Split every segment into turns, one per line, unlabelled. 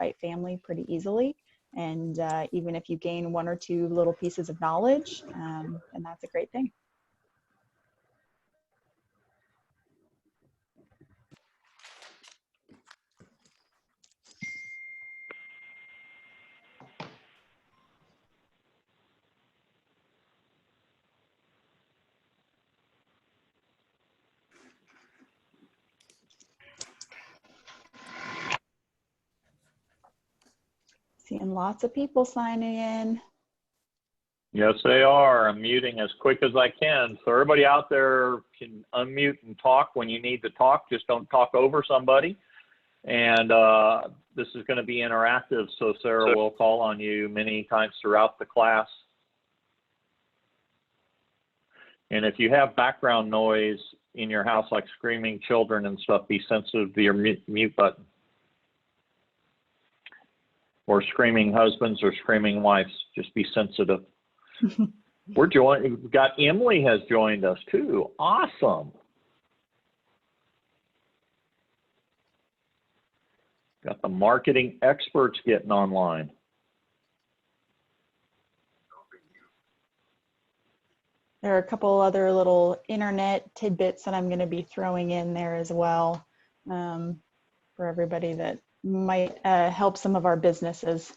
Fight family pretty easily. And even if you gain 1 or 2 little pieces of knowledge, and that's a great thing. Seeing lots of people signing in.
Yes, they are. I'm muting as quick as I can. So everybody out there can unmute and talk when you need to talk. Just don't talk over somebody. And this is going to be interactive, so Sarah will call on you many times throughout the class. And if you have background noise in your house, like screaming children and stuff, be sensitive to your mute button. Or screaming husbands or screaming wives, just be sensitive. We've got Emily has joined us too. Awesome. Got the marketing experts getting online.
There are a couple other little internet tidbits that I'm going to be throwing in there as well, for everybody that might help some of our businesses.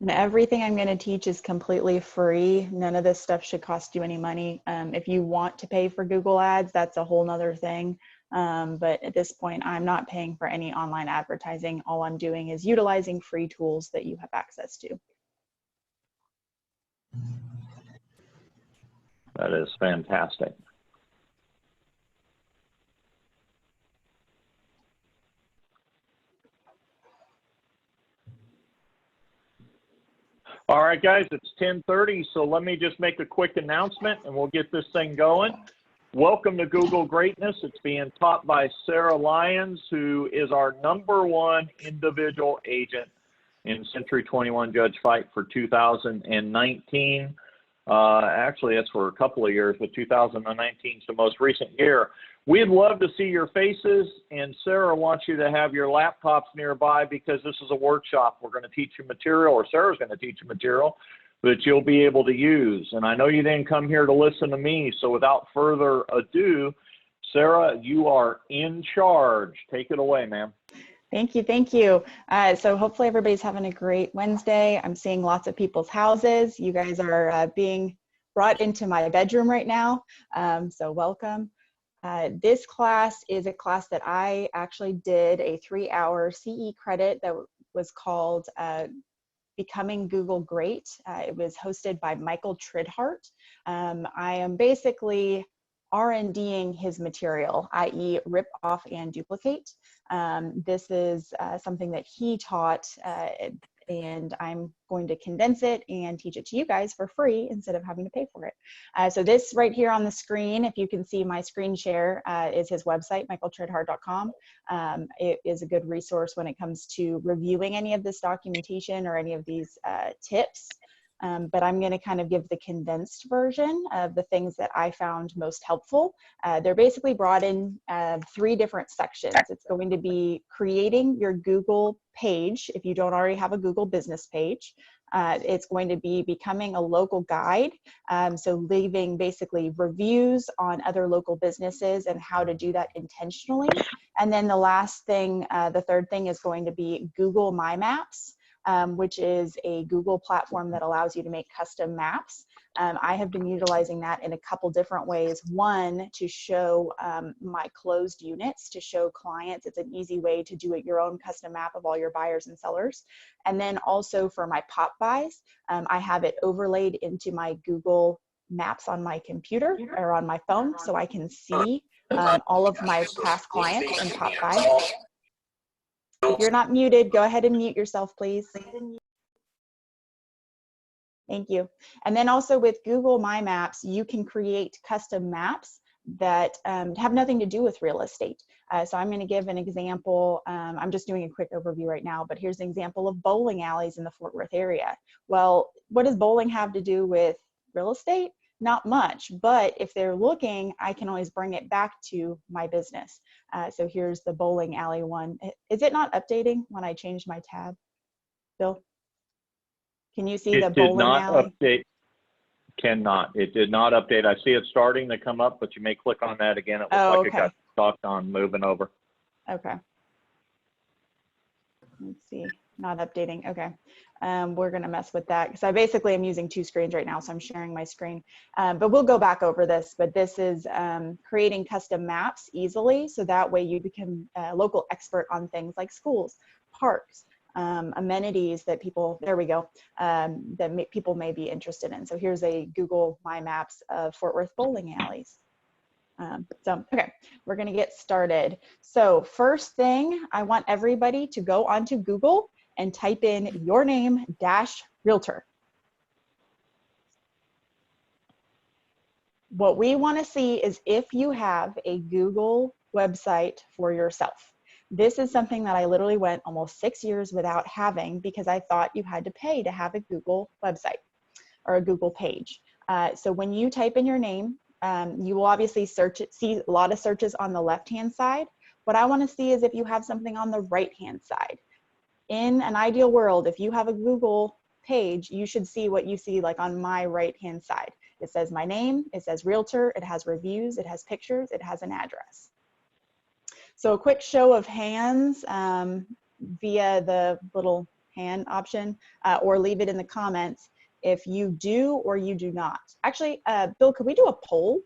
And everything I'm going to teach is completely free. None of this stuff should cost you any money. If you want to pay for Google ads, that's a whole nother thing. But at this point, I'm not paying for any online advertising. All I'm doing is utilizing free tools that you have access to.
That is fantastic. All right, guys, it's 10:30, so let me just make a quick announcement and we'll get this thing going. Welcome to Google Greatness. It's being taught by Sarah Lyons, who is our #1 individual agent in Century 21 Judge Fight for 2019. Actually, that's for a couple of years, but 2019 is the most recent year. We'd love to see your faces, and Sarah wants you to have your laptops nearby because this is a workshop. We're going to teach you material, or Sarah's going to teach you material that you'll be able to use. And I know you didn't come here to listen to me, so without further ado, Sarah, you are in charge. Take it away, ma'am.
Thank you, thank you. So hopefully everybody's having a great Wednesday. I'm seeing lots of people's houses. You guys are being brought into my bedroom right now, so welcome. This class is a class that I actually did a 3-hour CE credit that was called Becoming Google Great. It was hosted by Michael Tridhart. I am basically R&D'ing his material, i.e. rip off and duplicate. This is something that he taught, and I'm going to condense it and teach it to you guys for free instead of having to pay for it. So this right here on the screen, if you can see my screen share, is his website, michaeltridhart.com. It is a good resource when it comes to reviewing any of this documentation or any of these tips. But I'm going to kind of give the condensed version of the things that I found most helpful. They're basically brought in 3 different sections. It's going to be creating your Google page if you don't already have a Google business page. It's going to be becoming a local guide, so leaving basically reviews on other local businesses and how to do that intentionally. And then the last thing, the third thing is going to be Google My Maps. Which is a Google platform that allows you to make custom maps. I have been utilizing that in a couple different ways. One, to show my closed units, to show clients. It's an easy way to do your own custom map of all your buyers and sellers. And then also for my pop buys, I have it overlaid into my Google Maps on my computer or on my phone, so I can see all of my past clients and pop buys. If you're not muted, go ahead and mute yourself, please. Thank you. And then also with Google My Maps, you can create custom maps that have nothing to do with real estate. So I'm going to give an example. I'm just doing a quick overview right now, but here's an example of bowling alleys in the Fort Worth area. Well, what does bowling have to do with real estate? not much, but if they're looking, I can always bring it back to my business. So here's the bowling alley one. Is it not updating when I changed my tab, Bill? Can you see the
It did
bowling
not
alley?
update. Cannot. It did not update. I see it starting to come up, but you may click on that again. It looks
Oh,
like it
okay.
got stuck on moving over.
Okay. Let's see, not updating. Okay. We're going to mess with that because I basically am using two screens right now. So I'm sharing my screen, but we'll go back over this. But this is creating custom maps easily. So that way you become a local expert on things like schools, parks, amenities that people, there we go, that people may be interested in. So here's a Google My Maps of Fort Worth bowling alleys. Okay, we're gonna get started. So first thing, I want everybody to go onto Google and type in your name - realtor. What we wanna see is if you have a Google website for yourself. This is something that I literally went almost 6 years without having because I thought you had to pay to have a Google website or a Google page. So when you type in your name, you will obviously see a lot of searches on the left-hand side. What I want to see is if you have something on the right-hand side. In an ideal world, if you have a Google page, you should see what you see like on my right-hand side. It says my name, it says realtor, it has reviews, it has pictures, it has an address. So a quick show of hands via the little hand option, or leave it in the comments if you do or you do not. Actually, Bill, could we do a poll?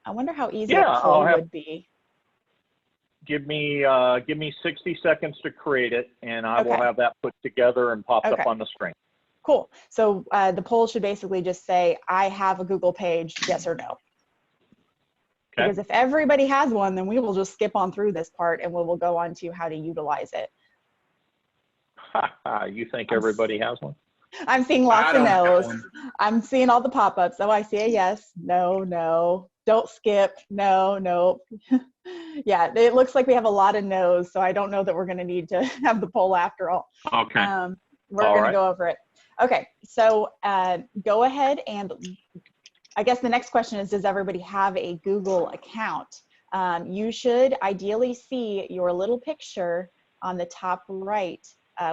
I wonder how easy a poll would be.
Give me 60 seconds to create it, and I will
Okay.
have that put together and popped
Okay.
up on the screen.
Cool. So the poll should basically just say, I have a Google page, yes or no. Okay. Because if everybody has one, then we will just skip on through this part and we will go on to how to utilize it.
You think everybody has one?
I'm seeing lots of no's. I'm seeing all the pop-ups. Oh, I see a yes, no, no, don't skip, no, no. Yeah, it looks like we have a lot of no's, so I don't know that we're going to need to have the poll after all.
Okay.
We're going to go over it. Okay, so go ahead and I guess the next question is, does everybody have a Google account? You should ideally see your little picture on the top right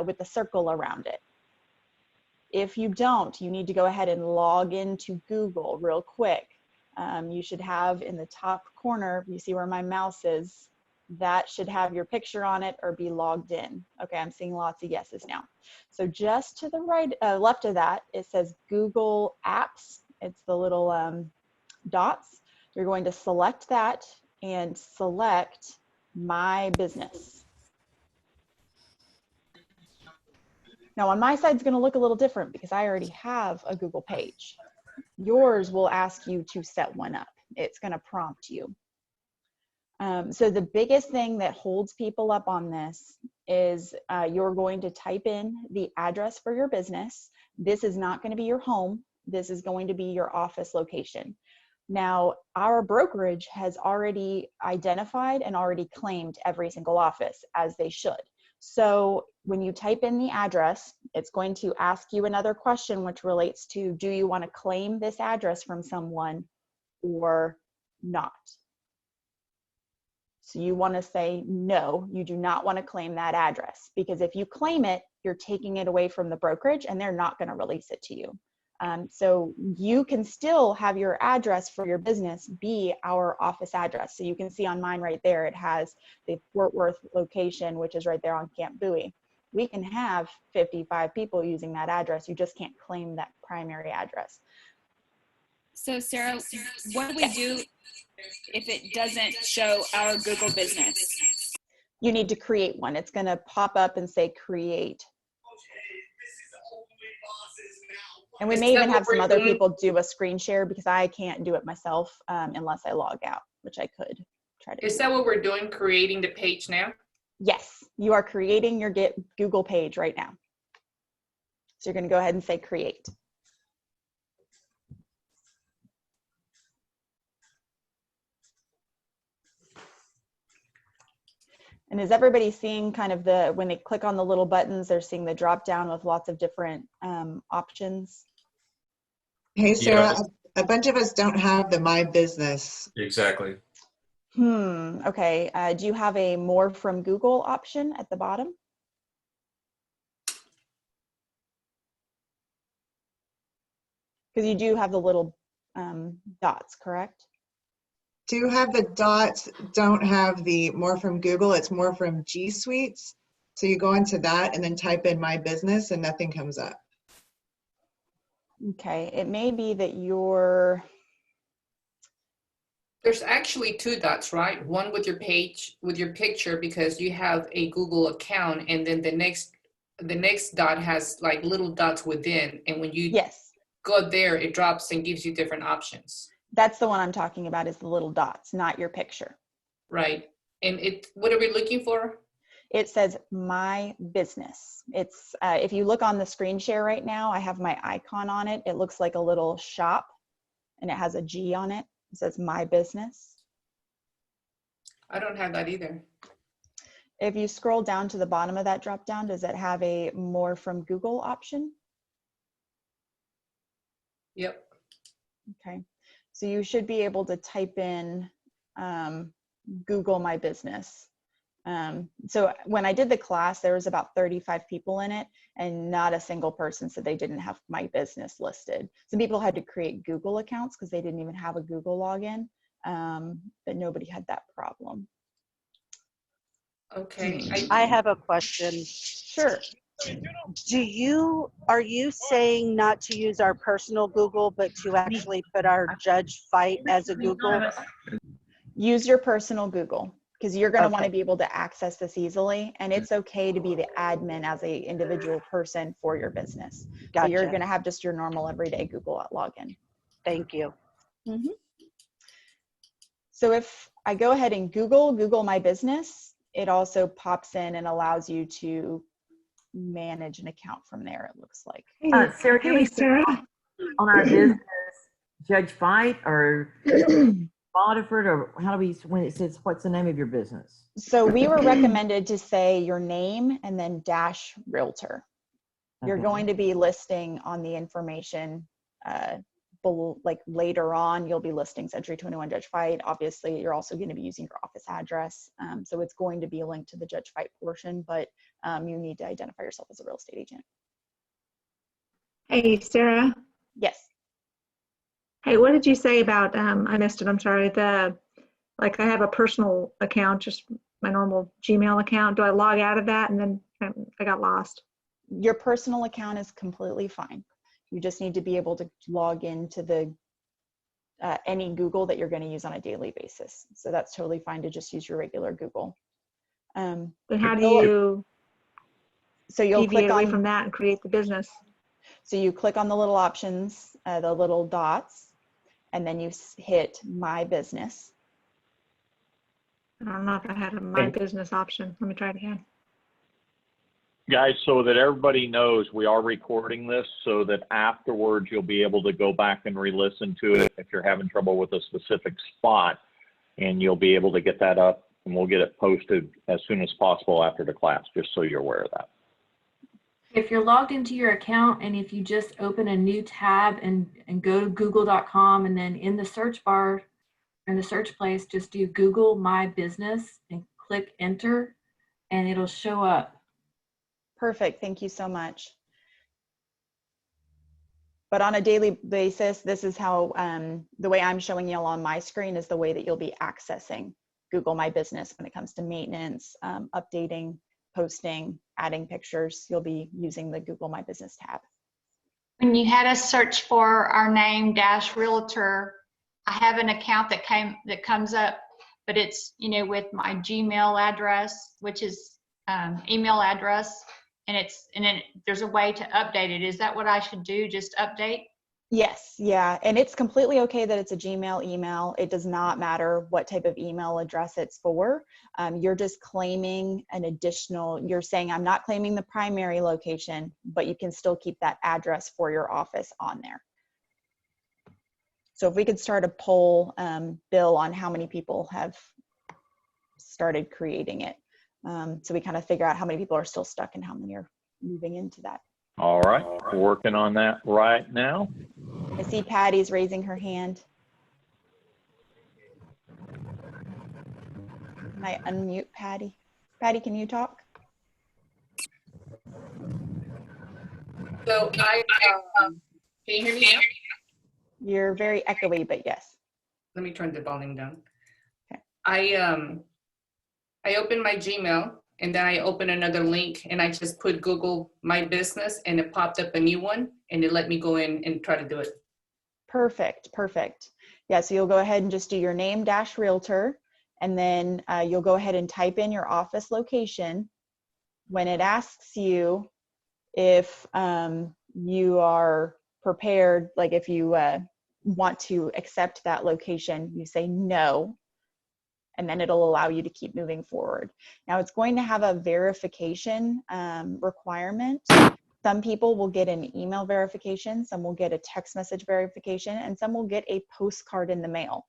with the circle around it. If you don't, you need to go ahead and log into Google real quick. You should have in the top corner, you see where my mouse is, that should have your picture on it or be logged in. Okay, I'm seeing lots of yeses now. So just to the right, left of that, it says Google Apps. It's the little dots. You're going to select that and select My Business. Now on my side, it's going to look a little different because I already have a Google page. Yours will ask you to set one up. It's going to prompt you. So the biggest thing that holds people up on this is you're going to type in the address for your business. This is not going to be your home. This is going to be your office location. Now, our brokerage has already identified and already claimed every single office, as they should. So when you type in the address, it's going to ask you another question, which relates to, do you want to claim this address from someone or not? So you want to say, no, you do not want to claim that address, because if you claim it, you're taking it away from the brokerage and they're not going to release it to you. So you can still have your address for your business be our office address. So you can see on mine right there, it has the Fort Worth location, which is right there on Camp Bowie. We can have 55 people using that address. You just can't claim that primary address.
So Sarah, what do we do if it doesn't show our Google business?
You need to create one. It's going to pop up and say create. And we may even have some other people do a screen share because I can't do it myself unless I log out, which I could try to.
Is that what we're doing, creating the page now?
Yes, you are creating your Google page right now. So you're going to go ahead and say create. And is everybody seeing kind of when they click on the little buttons, they're seeing the drop down with lots of different options?
Hey,
Do you have
Sarah, a bunch of us don't have the My Business.
exactly?
Okay. Do you have a more from Google option at the bottom? Because you do have the little dots, correct?
Do have the dots, don't have the more from Google. It's more from G Suites. So you go into that and then type in My Business and nothing comes up.
Okay. It may be that you're,
There's actually two dots, right? One with your page, with your picture, because you have a Google account, and then the next dot has like little dots within, and when you
yes,
go there, it drops and gives you different options,
that's the one I'm talking about, is the little dots, not your picture.
right? And what are we looking for?
It says My Business. It's, if you look on the screen share right now, I have my icon on it. It looks like a little shop and it has a G on it. It says My Business.
I don't have that either.
If you scroll down to the bottom of that drop down, does it have a more from Google option?
Yep.
Okay, so you should be able to type in Google My Business. So when I did the class, there was about 35 people in it, and not a single person said they didn't have My Business listed. Some people had to create Google accounts because they didn't even have a Google login, but nobody had that problem.
Okay.
I have a question.
Sure.
Are you saying not to use our personal Google, but to actually put our Judge Fight as a Google?
Use your personal Google, because you're going to want to
Okay.
be able to access this easily, and it's okay to be the admin as a individual person for your business. So you're
Gotcha.
going to have just your normal everyday Google login.
Thank you.
So if I go ahead and Google My Business, it also pops in and allows you to manage an account from there, it looks like.
Sarah, can we Sarah on our business Judge Fight or Waterford, or how do we, when it says what's the name of your business?
So we were recommended to say your name and then dash realtor. You're
Okay.
going to be listing on the information like later on, you'll be listing Century 21 Judge Fight. Obviously, you're also going to be using your office address. So it's going to be a link to the Judge Fight portion, but you need to identify yourself as a real estate agent.
Hey, Sarah.
Yes.
Hey, what did you say about, I missed it, I'm sorry, like I have a personal account, just my normal Gmail account. Do I log out of that? And then I got lost.
Your personal account is completely fine. You just need to be able to log into the any Google that you're going to use on a daily basis. So that's totally fine to just use your regular Google.
Then how do you
you'll
deviate
click
away
on
from that and create the business?
So you click on the little options, the little dots, and then you hit My Business.
I don't know if I had a My Business option. Let me try it again.
Guys, so that everybody knows, we are recording this so that afterwards you'll be able to go back and re-listen to it if you're having trouble with a specific spot, and you'll be able to get that up, and we'll get it posted as soon as possible after the class, just so you're aware of that.
If you're logged into your account, and if you just open a new tab and go to google.com, and then in the search bar, in the search place, just do Google My Business and click enter, and it'll show up.
Perfect. Thank you so much. But on a daily basis, this is how, the way I'm showing you on my screen is the way that you'll be accessing Google My Business when it comes to maintenance, updating, posting, adding pictures. You'll be using the Google My Business tab.
When you had us search for our name dash realtor, I have an account that comes up, but it's, with my Gmail address, which is email address. And then there's a way to update it. Is that what I should do? Just update?
Yes, yeah, and it's completely okay that it's a Gmail email. It does not matter what type of email address it's for. You're just claiming an additional, you're saying I'm not claiming the primary location, but you can still keep that address for your office on there. So if we could start a poll, Bill, on how many people have started creating it. So we kind of figure out how many people are still stuck and how many are moving into that.
All right, we're working on that right now.
I see Patty's raising her hand. Can I unmute Patty? Patty, can you talk?
So can you hear me now?
You're very echoey, but yes.
Let me turn the volume down.
Okay.
I opened my Gmail and then I opened another link and I just put Google My Business and it popped up a new one and it let me go in and try to do it.
Perfect, perfect. Yeah, so you'll go ahead and just do your name dash realtor, and then you'll go ahead and type in your office location. When it asks you if you are prepared, like if you want to accept that location, you say no, and then it'll allow you to keep moving forward. Now it's going to have a verification requirement. Some people will get an email verification, some will get a text message verification, and some will get a postcard in the mail.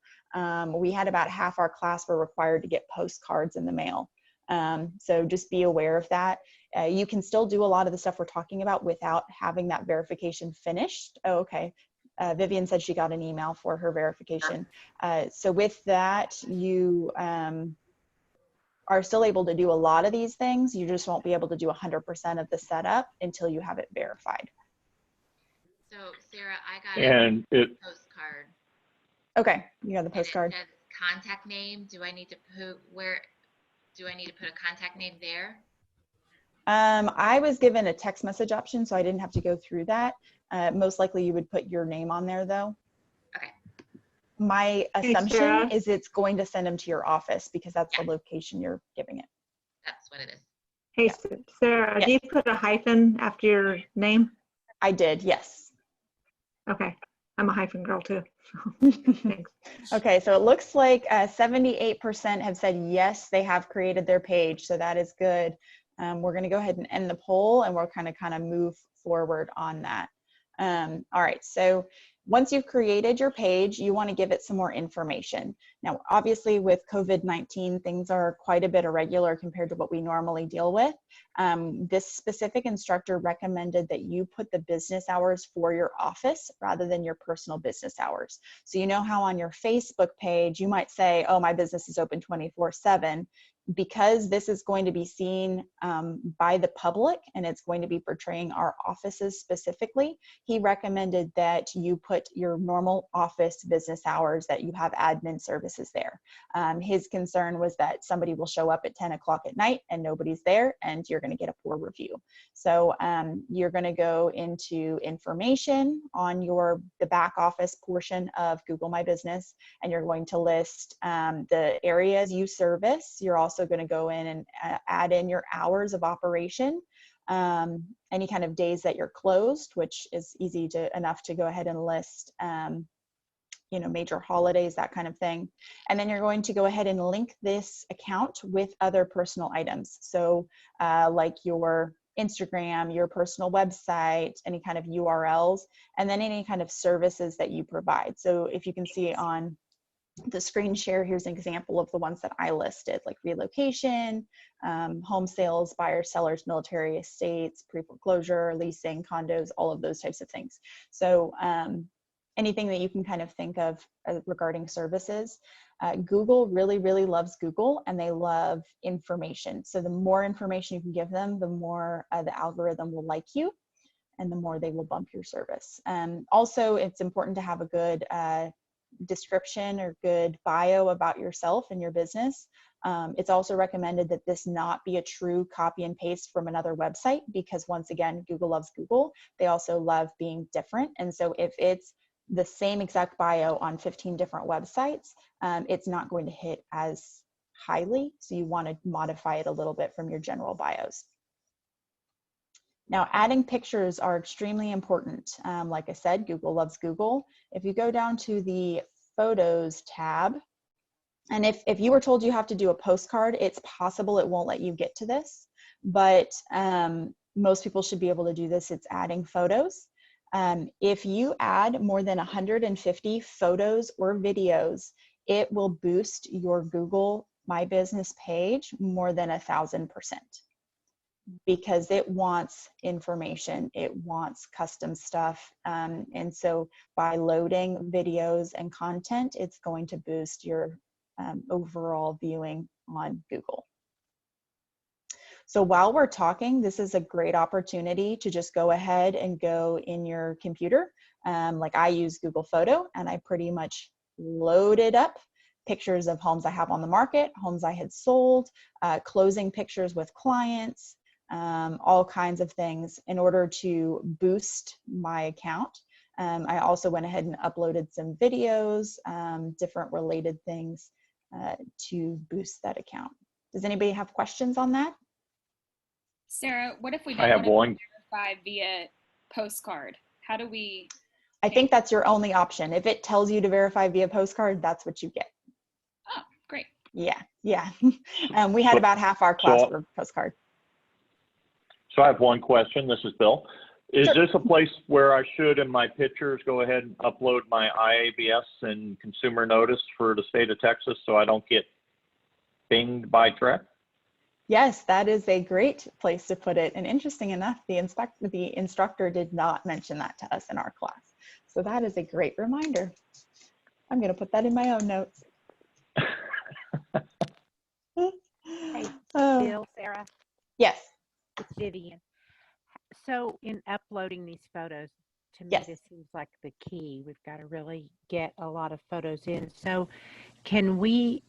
We had about half our class were required to get postcards in the mail. So just be aware of that. You can still do a lot of the stuff we're talking about without having that verification finished. Oh, okay. Vivian said she got an email for her verification. So with that, you are still able to do a lot of these things. You just won't be able to do 100% of the setup until you have it verified.
So Sarah, I got a postcard.
Okay, you got the postcard.
And it says contact name. Do I need to put a contact name there?
I was given a text message option, so I didn't have to go through that. Most likely you would put your name on there though.
Okay.
My assumption
Sarah.
is it's going to send them to your office because that's the location you're giving it.
That's what it is.
Hey,
Yeah.
Sarah,
Yes.
do you put a hyphen after your name?
I did, yes.
Okay, I'm a hyphen girl too. Thanks.
Okay, so it looks like 78% have said yes, they have created their page, so that is good. We're going to go ahead and end the poll, and we're kind of move forward on that. All right, so once you've created your page, you want to give it some more information. Now, obviously with COVID-19, things are quite a bit irregular compared to what we normally deal with. This specific instructor recommended that you put the business hours for your office rather than your personal business hours. So you know how on your Facebook page, you might say, oh, my business is open 24/7. Because this is going to be seen by the public and it's going to be portraying our offices specifically, he recommended that you put your normal office business hours, that you have admin services there. His concern was that somebody will show up at 10 o'clock at night and nobody's there and you're going to get a poor review. So you're going to go into information on the back office portion of Google My Business, and you're going to list the areas you service. You're also going to go in and add in your hours of operation, any kind of days that you're closed, which is easy enough to go ahead and list, major holidays, that kind of thing. And then you're going to go ahead and link this account with other personal items. So like your Instagram, your personal website, any kind of URLs, and then any kind of services that you provide. So if you can see on the screen share, here's an example of the ones that I listed, like relocation, home sales, buyers, sellers, military estates, pre-foreclosure, leasing, condos, all of those types of things. So anything that you can kind of think of regarding services. Google really, really loves Google, and they love information. So the more information you can give them, the more the algorithm will like you, and the more they will bump your service. Also, it's important to have a good description or good bio about yourself and your business. It's also recommended that this not be a true copy and paste from another website, because once again, Google loves Google. They also love being different. And so if it's the same exact bio on 15 different websites, it's not going to hit as highly. So you want to modify it a little bit from your general bios. Now, adding pictures are extremely important. Like I said, Google loves Google. If you go down to the Photos tab, and if you were told you have to do a postcard, it's possible it won't let you get to this, but most people should be able to do this. It's adding photos. If you add more than 150 photos or videos, it will boost your Google My Business page more than 1,000%. because it wants information, it wants custom stuff. And so by loading videos and content, it's going to boost your overall viewing on Google. So while we're talking, this is a great opportunity to just go ahead and go in your computer. Like I use Google Photo, and I pretty much loaded up pictures of homes I have on the market, homes I had sold, closing pictures with clients, all kinds of things in order to boost my account. I also went ahead and uploaded some videos, different related things to boost that account. Does anybody have questions on that?
Sarah, what if we
I
don't
have
want to
one.
verify via postcard? How do we?
I think that's your only option. If it tells you to verify via postcard, that's what you get.
Oh, great.
Yeah, yeah. We had about half our class for postcard.
So I have one question. This is Bill. Is
Sure.
this a place where I should, in my pictures, go ahead and upload my IABS and consumer notice for the state of Texas so I don't get binged by threat?
Yes, that is a great place to put it. And interesting enough, the instructor did not mention that to us in our class. So that is a great reminder. I'm going to put that in my own notes.
Hey,
Oh,
Bill, Sarah,
yes,
it's Vivian. So in uploading these photos, to me,
yes.
this seems like the key. We've got to really get a lot of photos in. So can we,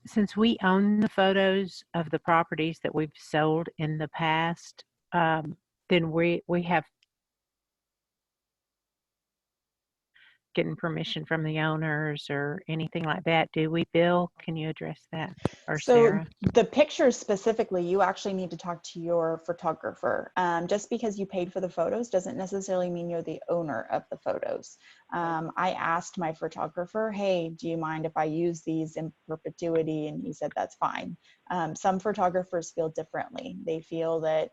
since we own the photos of the properties that we've sold in the past, then we have getting permission from the owners or anything like that, do we, Bill? Can you address that? Or
So
Sarah?
the pictures specifically, you actually need to talk to your photographer. Just because you paid for the photos doesn't necessarily mean you're the owner of the photos. I asked my photographer, hey, do you mind if I use these in perpetuity? And he said, that's fine. Some photographers feel differently. They feel that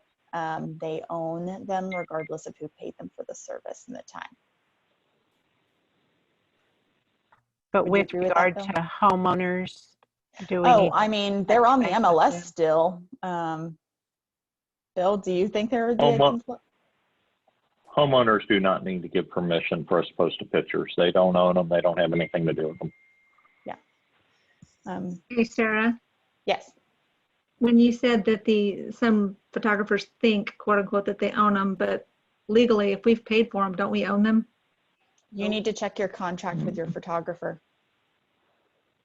they own them regardless of who paid them for the service and the time.
But
Would you
with
agree with that,
regard
Bill?
to homeowners, do we
Oh,
need?
I mean, they're on the
Thank you,
MLS
Bill.
still. Bill, do you think there would be a conflict?
Homeowners do not need to give permission for us to post the pictures. They don't own them. They don't have anything to do with them.
Yeah.
Hey, Sarah,
Yes.
when you said that some photographers think, quote unquote, that they own them, but legally, if we've paid for them, don't we own them?
You need to check your contract with your photographer.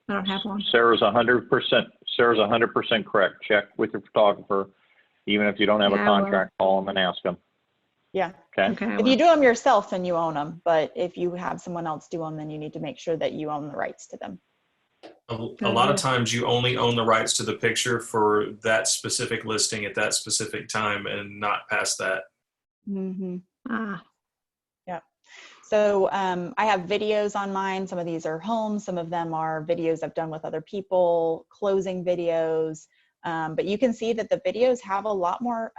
I don't have one.
Sarah's 100% correct. Check with your photographer. Even if you don't have a
Yeah, I will.
contract, call them and ask them.
Yeah.
Okay.
Okay, I
If
will.
you do them yourself, then you own them. But if you have someone else do them, then you need to make sure that you own the rights to them.
A lot of times you only own the rights to the picture for that specific listing at that specific time and not past that.
Mm-hmm.
Ah,
Yeah. So I have videos on mine. Some of these are homes. Some of them are videos I've done with other people, closing videos. But you can see that the videos have a lot more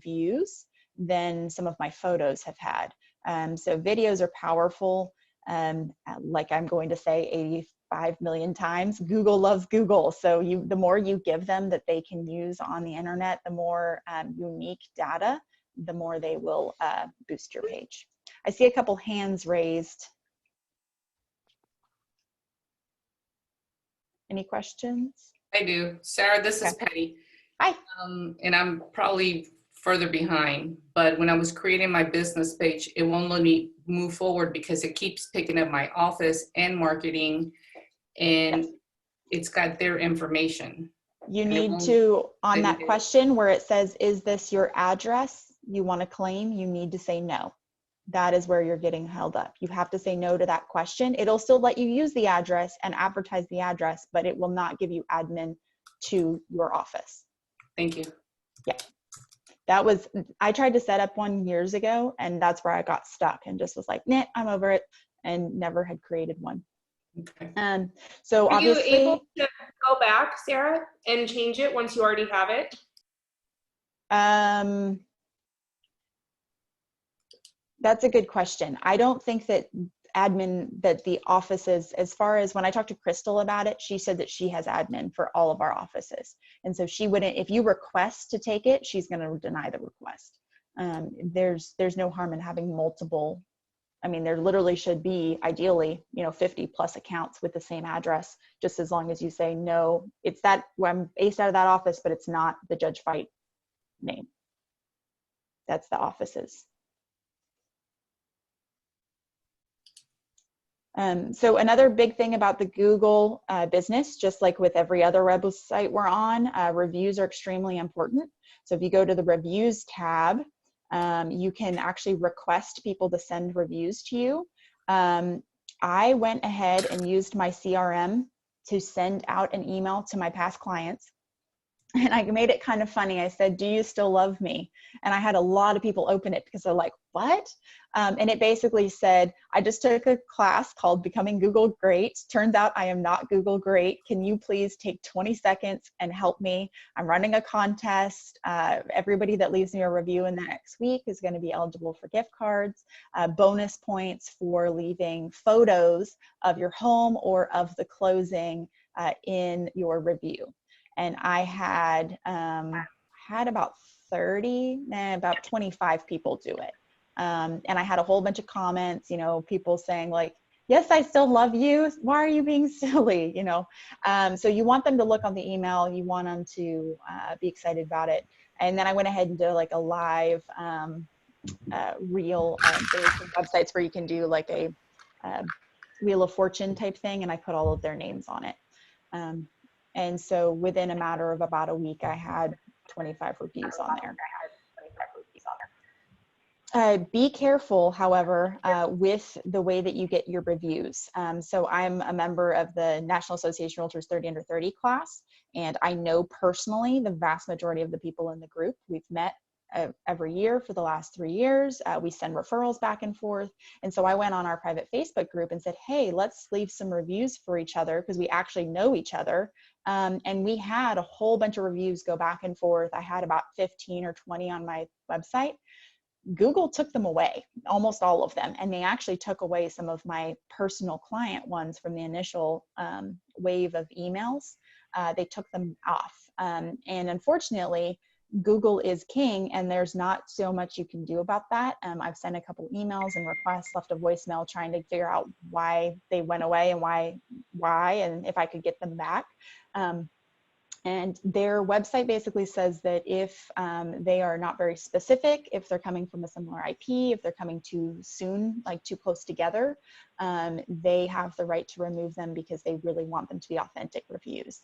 views than some of my photos have had. So videos are powerful. Like I'm going to say 85 million times, Google loves Google. So the more you give them that they can use on the internet, the more unique data, the more they will boost your page. I see a couple hands raised. Any questions?
I do. Sarah, this is
Okay.
Patty.
Hi.
And I'm probably further behind, but when I was creating my business page, it won't let me move forward because it keeps picking up my office and marketing, and
Yes.
it's got their information.
You
And it
need
won't
to, on
let me
that
do it.
question where it says, is this your address you want to claim? You need to say no. That is where you're getting held up. You have to say no to that question. It'll still let you use the address and advertise the address, but it will not give you admin to your office.
Thank you.
Yeah. I tried to set up one years ago, and that's where I got stuck and just was like, nah, I'm over it, and never had created one.
Okay.
So
Are
obviously,
you able to go back, Sarah, and change it once you already have it?
that's a good question. I don't think that admin that the offices, as far as when I talked to Crystal about it, she said that she has admin for all of our offices. And so she wouldn't, if you request to take it, she's going to deny the request. There's no harm in having multiple. I mean, there literally should be ideally, 50 plus accounts with the same address, just as long as you say, no, it's that, well, I'm based out of that office, but it's not the Judge Fight name. That's the offices. So another big thing about the Google business, just like with every other website we're on, reviews are extremely important. So if you go to the reviews tab, you can actually request people to send reviews to you. I went ahead and used my CRM to send out an email to my past clients. And I made it kind of funny. I said, do you still love me? And I had a lot of people open it because they're like, what? And it basically said, I just took a class called Becoming Google Great. Turns out I am not Google Great. Can you please take 20 seconds and help me? I'm running a contest. Everybody that leaves me a review in the next week is going to be eligible for gift cards, bonus points for leaving photos of your home or of the closing in your review. And I had about 25 people do it. And I had a whole bunch of comments, people saying like, yes, I still love you. Why are you being silly? So you want them to look on the email. You want them to be excited about it. And then I went ahead and did like a live reel. There's some websites where you can do like a Wheel of Fortune type thing. And I put all of their names on it. And so within a matter of about a week, I had 25 reviews on there. Be careful, however, with the way that you get your reviews. So I'm a member of the National Association of Realtors 30 Under 30 class, and I know personally the vast majority of the people in the group. We've met every year for the last 3 years. We send referrals back and forth. And so I went on our private Facebook group and said, hey, let's leave some reviews for each other because we actually know each other. And we had a whole bunch of reviews go back and forth. I had about 15 or 20 on my website. Google took them away, almost all of them. And they actually took away some of my personal client ones from the initial wave of emails. They took them off. And unfortunately, Google is king, and there's not so much you can do about that. I've sent a couple emails and requests, left a voicemail trying to figure out why they went away and why, and if I could get them back. And their website basically says that if they are not very specific, if they're coming from a similar IP, if they're coming too soon, like too close together, they have the right to remove them because they really want them to be authentic reviews.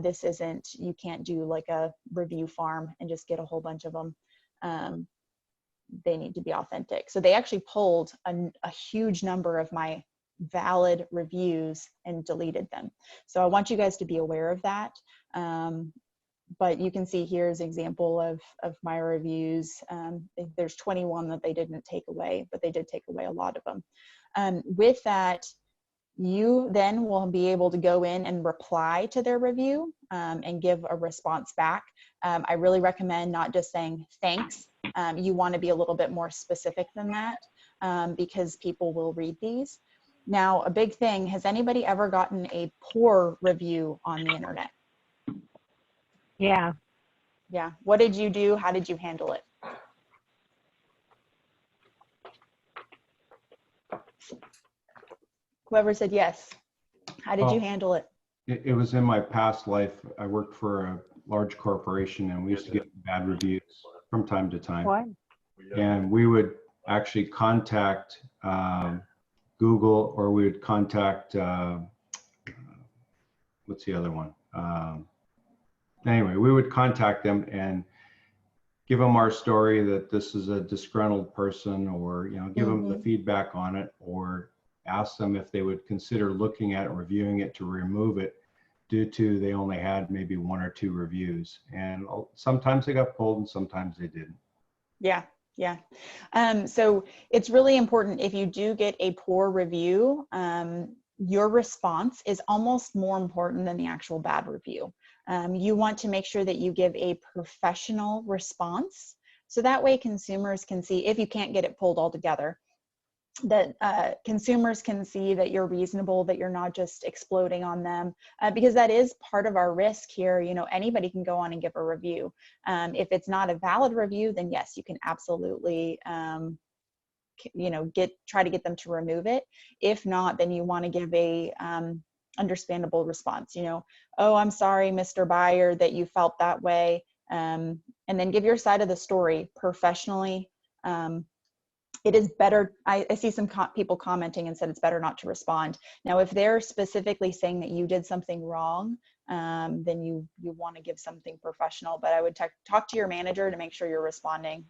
This isn't, you can't do like a review farm and just get a whole bunch of them. They need to be authentic. So they actually pulled a huge number of my valid reviews and deleted them. So I want you guys to be aware of that. But you can see here's an example of my reviews. There's 21 that they didn't take away, but they did take away a lot of them. With that, you then will be able to go in and reply to their review and give a response back. I really recommend not just saying thanks. You want to be a little bit more specific than that because people will read these. Now, a big thing, has anybody ever gotten a poor review on the internet?
Yeah.
Yeah. What did you do? How did you handle it? Whoever said yes. How did you handle it?
It was in my past life. I worked for a large corporation, and we used to get bad reviews from time to time.
What?
And we would actually contact Google, or we would contact, what's the other one? Anyway, we would contact them and give them our story that this is a disgruntled person, or give them the feedback on it, or ask them if they would consider looking at it, reviewing it to remove it due to they only had maybe 1 or 2 reviews. And sometimes they got pulled and sometimes they didn't.
Yeah. Yeah. So it's really important if you do get a poor review, your response is almost more important than the actual bad review. You want to make sure that you give a professional response. So that way consumers can see, if you can't get it pulled altogether, that consumers can see that you're reasonable, that you're not just exploding on them, because that is part of our risk here. You know, anybody can go on and give a review. If it's not a valid review, then yes, you can absolutely, you know, try to get them to remove it. If not, then you want to give a understandable response. You know, oh, I'm sorry, Mr. Buyer, that you felt that way, and then give your side of the story professionally. It is better, I see some people commenting and said it's better not to respond. Now, if they're specifically saying that you did something wrong, then you want to give something professional, but I would talk to your manager to make sure you're responding,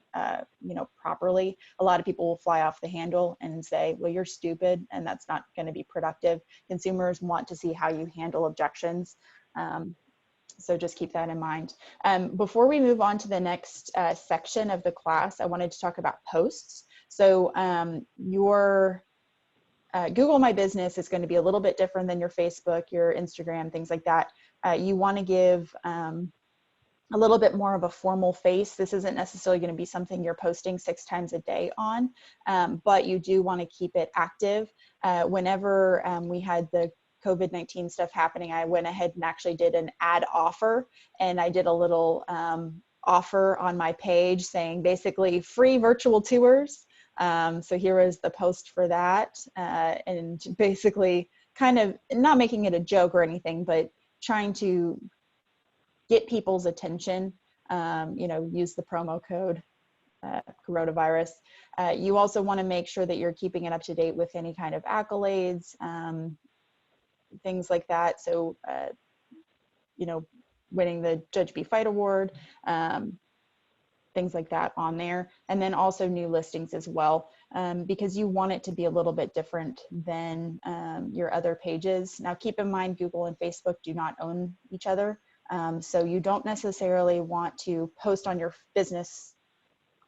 you know, properly. A lot of people will fly off the handle and say, well, you're stupid, and that's not going to be productive. Consumers want to see how you handle objections. So just keep that in mind. Before we move on to the next section of the class, I wanted to talk about posts. So your Google My Business is going to be a little bit different than your Facebook, your Instagram, things like that. You want to give a little bit more of a formal face. This isn't necessarily going to be something you're posting 6 times a day on, but you do want to keep it active. Whenever we had the COVID-19 stuff happening, I went ahead and actually did an ad offer, and I did a little offer on my page saying basically free virtual tours. So here is the post for that, and basically kind of not making it a joke or anything, but trying to get people's attention. You know, use the promo code coronavirus. You also want to make sure that you're keeping it up to date with any kind of accolades, things like that. So, you know, winning the Judge B. Fight Award, things like that on there. And then also new listings as well, because you want it to be a little bit different than your other pages. Now, keep in mind, Google and Facebook do not own each other. So you don't necessarily want to post on your business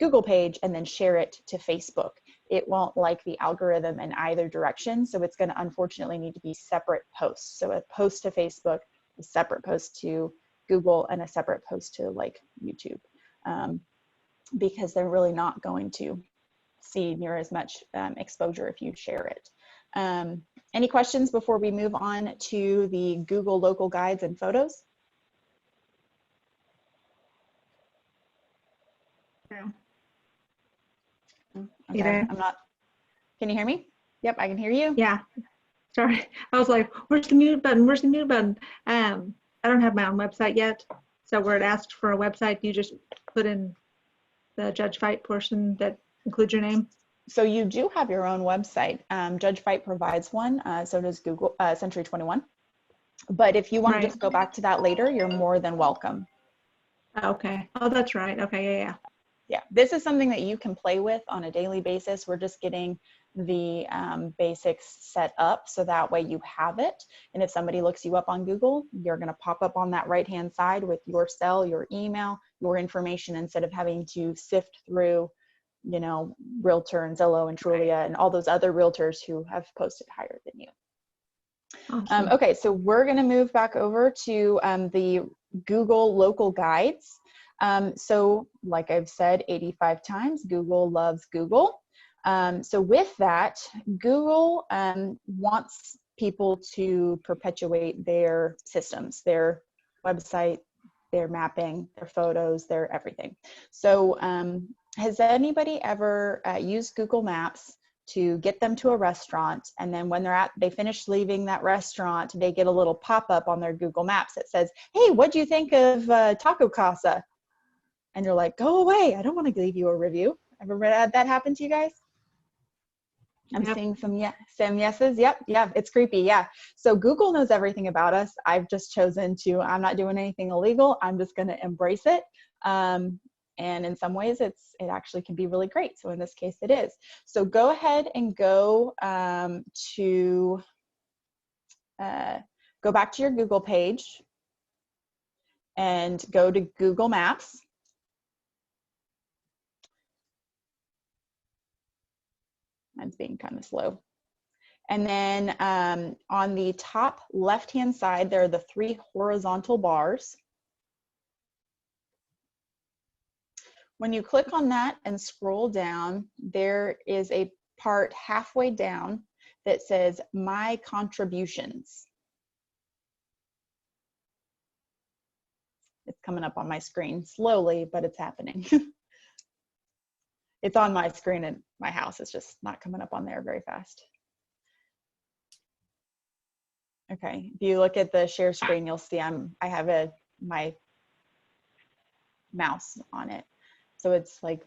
Google page and then share it to Facebook. It won't like the algorithm in either direction. So it's going to unfortunately need to be separate posts. So a post to Facebook, a separate post to Google, and a separate post to like YouTube, because they're really not going to see near as much exposure if you share it. Any questions before we move on to the Google local guides and photos?
No.
Okay, I'm not, can you hear me? Yep, I can hear you.
Yeah, sorry. I was like, where's the mute button? Where's the mute button? I don't have my own website yet. So where it asks for a website, you just put in the Judge Fight portion that includes your name.
So you do have your own website. Judge Fight provides one, so does Google, Century 21. But if you want to just go back to that later, you're more than welcome.
Okay. Oh, that's right. Okay. Yeah.
Yeah, this is something that you can play with on a daily basis. We're just getting the basics set up so that way you have it. And if somebody looks you up on Google, you're going to pop up on that right-hand side with your cell, your email, your information, instead of having to sift through, you know, Realtor and Zillow and Trulia and all those other realtors who have posted higher than you.
Awesome.
Okay, so we're going to move back over to the Google local guides. So like I've said 85 times, Google loves Google. So with that, Google wants people to perpetuate their systems, their website, their mapping, their photos, their everything. So has anybody ever used Google Maps to get them to a restaurant, and then when they finish leaving that restaurant, they get a little pop-up on their Google Maps that says, hey, what'd you think of Taco Casa? And you're like, go away, I don't want to leave you a review. Ever had that happen to you guys? I'm seeing some yeses. Yep, yeah, it's creepy, yeah. So Google knows everything about us. I've just chosen to, I'm not doing anything illegal. I'm just going to embrace it. And in some ways, it actually can be really great. So in this case, it is. So go ahead and go go back to your Google page and go to Google Maps. Mine's being kind of slow. And then on the top left-hand side, there are the 3 horizontal bars. When you click on that and scroll down, there is a part halfway down that says My Contributions. It's coming up on my screen slowly, but it's happening. It's on my screen in my house. It's just not coming up on there very fast. Okay, if you look at the share screen, you'll see I have my mouse on it. So it's like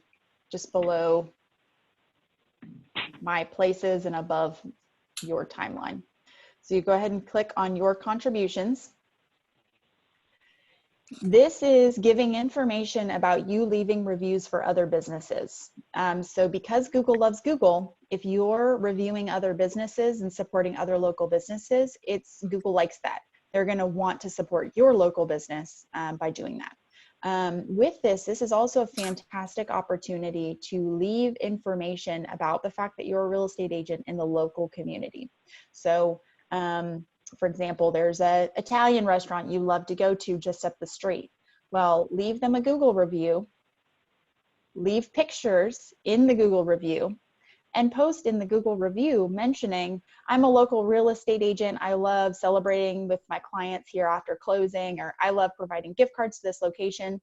just below my places and above your timeline. So you go ahead and click on your contributions. This is giving information about you leaving reviews for other businesses. So because Google loves Google, if you're reviewing other businesses and supporting other local businesses, Google likes that. They're going to want to support your local business by doing that. With this is also a fantastic opportunity to leave information about the fact that you're a real estate agent in the local community. So for example, there's an Italian restaurant you love to go to just up the street. Well, leave them a Google review, leave pictures in the Google review, and post in the Google review mentioning, I'm a local real estate agent. I love celebrating with my clients here after closing, or I love providing gift cards to this location.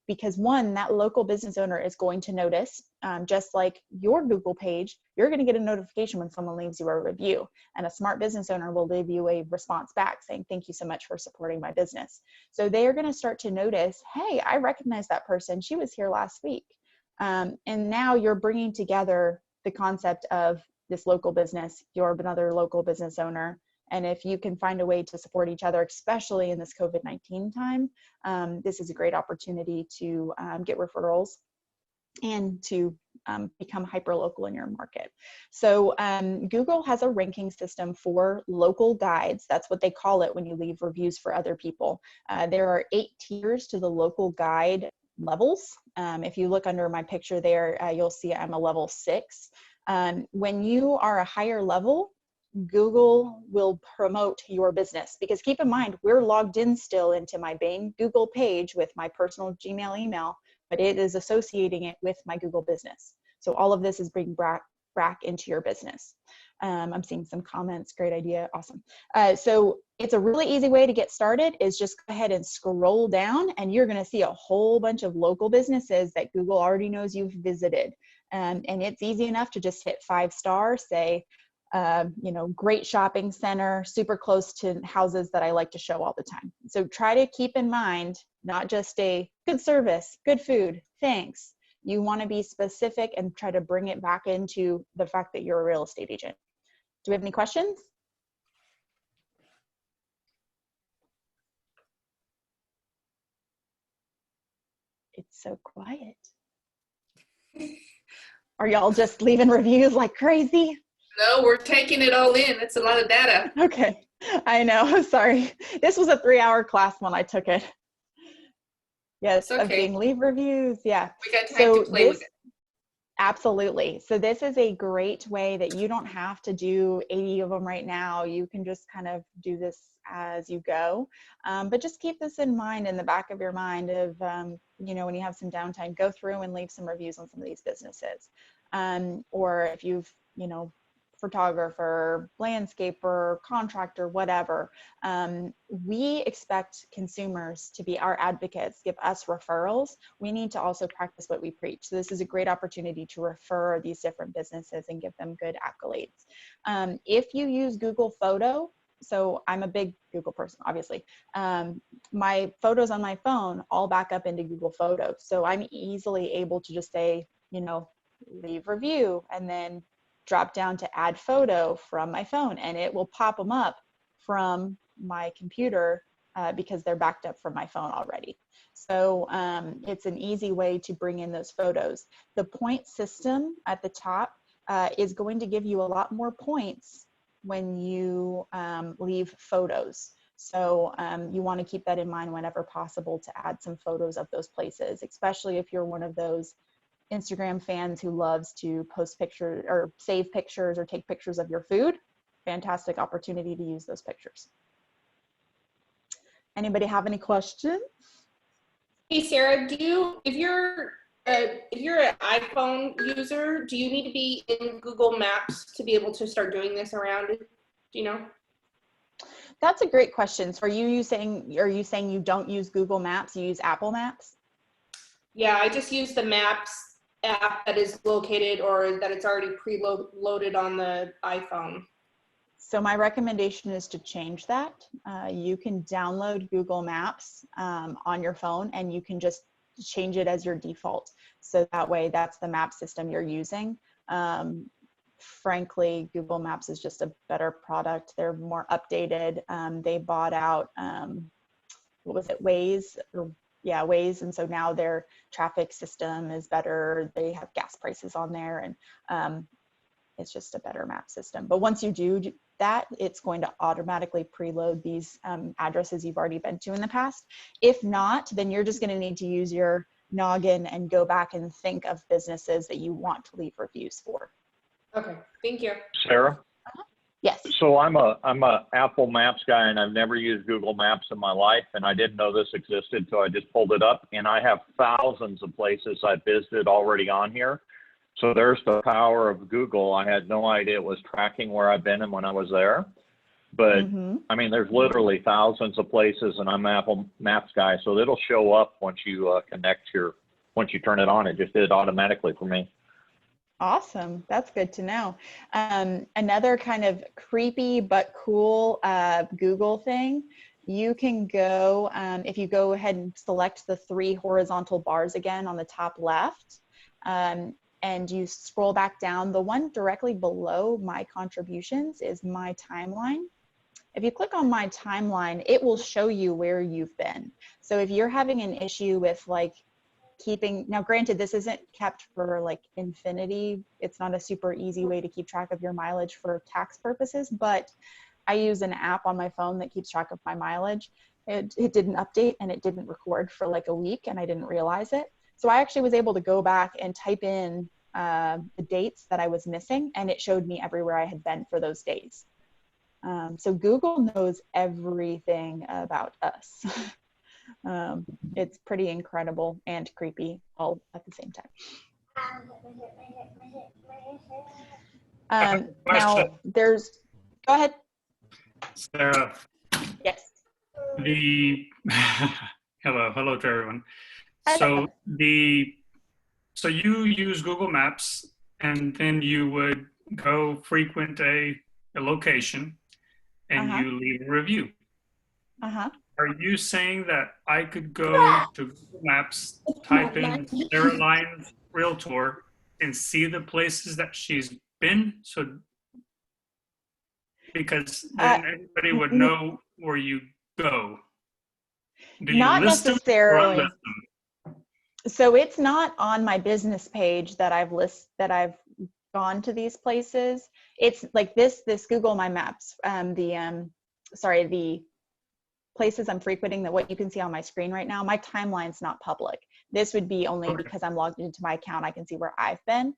Because one, that local business owner is going to notice, just like your Google page, you're going to get a notification when someone leaves you a review, and a smart business owner will leave you a response back saying, thank you so much for supporting my business. So they are going to start to notice, hey, I recognize that person. She was here last week. And now you're bringing together the concept of this local business, you're another local business owner. And if you can find a way to support each other, especially in this COVID-19 time, this is a great opportunity to get referrals and to become hyper-local in your market. So Google has a ranking system for local guides. That's what they call it when you leave reviews for other people. There are 8 tiers to the local guide levels. If you look under my picture there, you'll see I'm a level 6. When you are a higher level, Google will promote your business, because keep in mind, we're logged in still into my main Google page with my personal Gmail email, but it is associating it with my Google business. So all of this is being brought back into your business. I'm seeing some comments, great idea, awesome. So it's a really easy way to get started is just go ahead and scroll down, and you're gonna see a whole bunch of local businesses that Google already knows you've visited. And it's easy enough to just hit 5-star, say, great shopping center, super close to houses that I like to show all the time. So try to keep in mind, not just a good service, good food, thanks. You want to be specific and try to bring it back into the fact that you're a real estate agent. Do we have any questions? It's so quiet. Are y'all just leaving reviews like crazy?
No, we're taking it all in. It's a lot of data.
Okay, I know, sorry. This was a 3-hour class when I took it. Yes,
okay.
Of being leave reviews, yeah.
We got time to play with it.
Absolutely. So this is a great way that you don't have to do 80 of them right now. You can just kind of do this as you go. But just keep this in mind, in the back of your mind of, when you have some downtime, go through and leave some reviews on some of these businesses. Or if you've, photographer, landscaper, contractor, whatever. We expect consumers to be our advocates, give us referrals. We need to also practice what we preach. So this is a great opportunity to refer these different businesses and give them good accolades. If you use Google Photo, so I'm a big Google person, obviously. My photos on my phone all back up into Google Photos. So I'm easily able to just say, leave review, and then drop down to add photo from my phone, and it will pop them up from my computer because they're backed up from my phone already. So it's an easy way to bring in those photos. The point system at the top is going to give you a lot more points when you leave photos. So you want to keep that in mind whenever possible to add some photos of those places, especially if you're one of those Instagram fans who loves to post pictures or save pictures or take pictures of your food. Fantastic opportunity to use those pictures. Anybody have any questions?
Hey Sarah, if you're If you're an iPhone user, do you need to be in Google Maps to be able to start doing this around? Do you know?
That's a great question. So are you saying you don't use Google Maps, you use Apple Maps?
Yeah, I just use the Maps app that is located or that it's already preloaded on the iPhone.
So my recommendation is to change that. You can download Google Maps on your phone, and you can just change it as your default. So that way, that's the map system you're using. Frankly, Google Maps is just a better product. They're more updated. They bought out, what was it, Waze? Yeah, Waze. And so now their traffic system is better. They have gas prices on there, and it's just a better map system. But once you do that, it's going to automatically preload these addresses you've already been to in the past. If not, then you're just going to need to use your noggin and go back and think of businesses that you want to leave reviews for.
Okay, thank you.
Sarah?
Yes.
So I'm a Apple Maps guy, and I've never used Google Maps in my life, and I didn't know this existed, so I just pulled it up, and I have thousands of places I've visited already on here. So there's the power of Google. I had no idea it was tracking where I've been and when I was there. But I mean, there's literally thousands of places, and I'm an Apple Maps guy, so it'll show up once you once you turn it on. It just did it automatically for me.
Awesome. That's good to know. Another kind of creepy but cool Google thing, you can go, if you go ahead and select the 3 horizontal bars again on the top left, and you scroll back down, the one directly below my contributions is my timeline. If you click on my timeline, it will show you where you've been. So if you're having an issue with like keeping, now granted, this isn't kept for like infinity. It's not a super easy way to keep track of your mileage for tax purposes, but I use an app on my phone that keeps track of my mileage. It didn't update and it didn't record for like a week, and I didn't realize it. So I actually was able to go back and type in the dates that I was missing, and it showed me everywhere I had been for those days. So Google knows everything about us. It's pretty incredible and creepy all at the same time. Now there's, go ahead.
Sarah.
Yes.
Hello to everyone.
Hello.
So you use Google Maps, and then you would go frequent a location, and you leave a review. Are you saying that I could go to Google Maps, type in Sarah Lyons Realtor, and see the places that she's been? So, because then everybody would know where you go. Do you
not
list
necessarily.
them or unlist them?
So it's not on my business page that I've gone to these places. It's like this Google My Maps, the places I'm frequenting, that what you can see on my screen right now, my timeline's not public. This would be only because I'm logged into my account, I can see where I've been.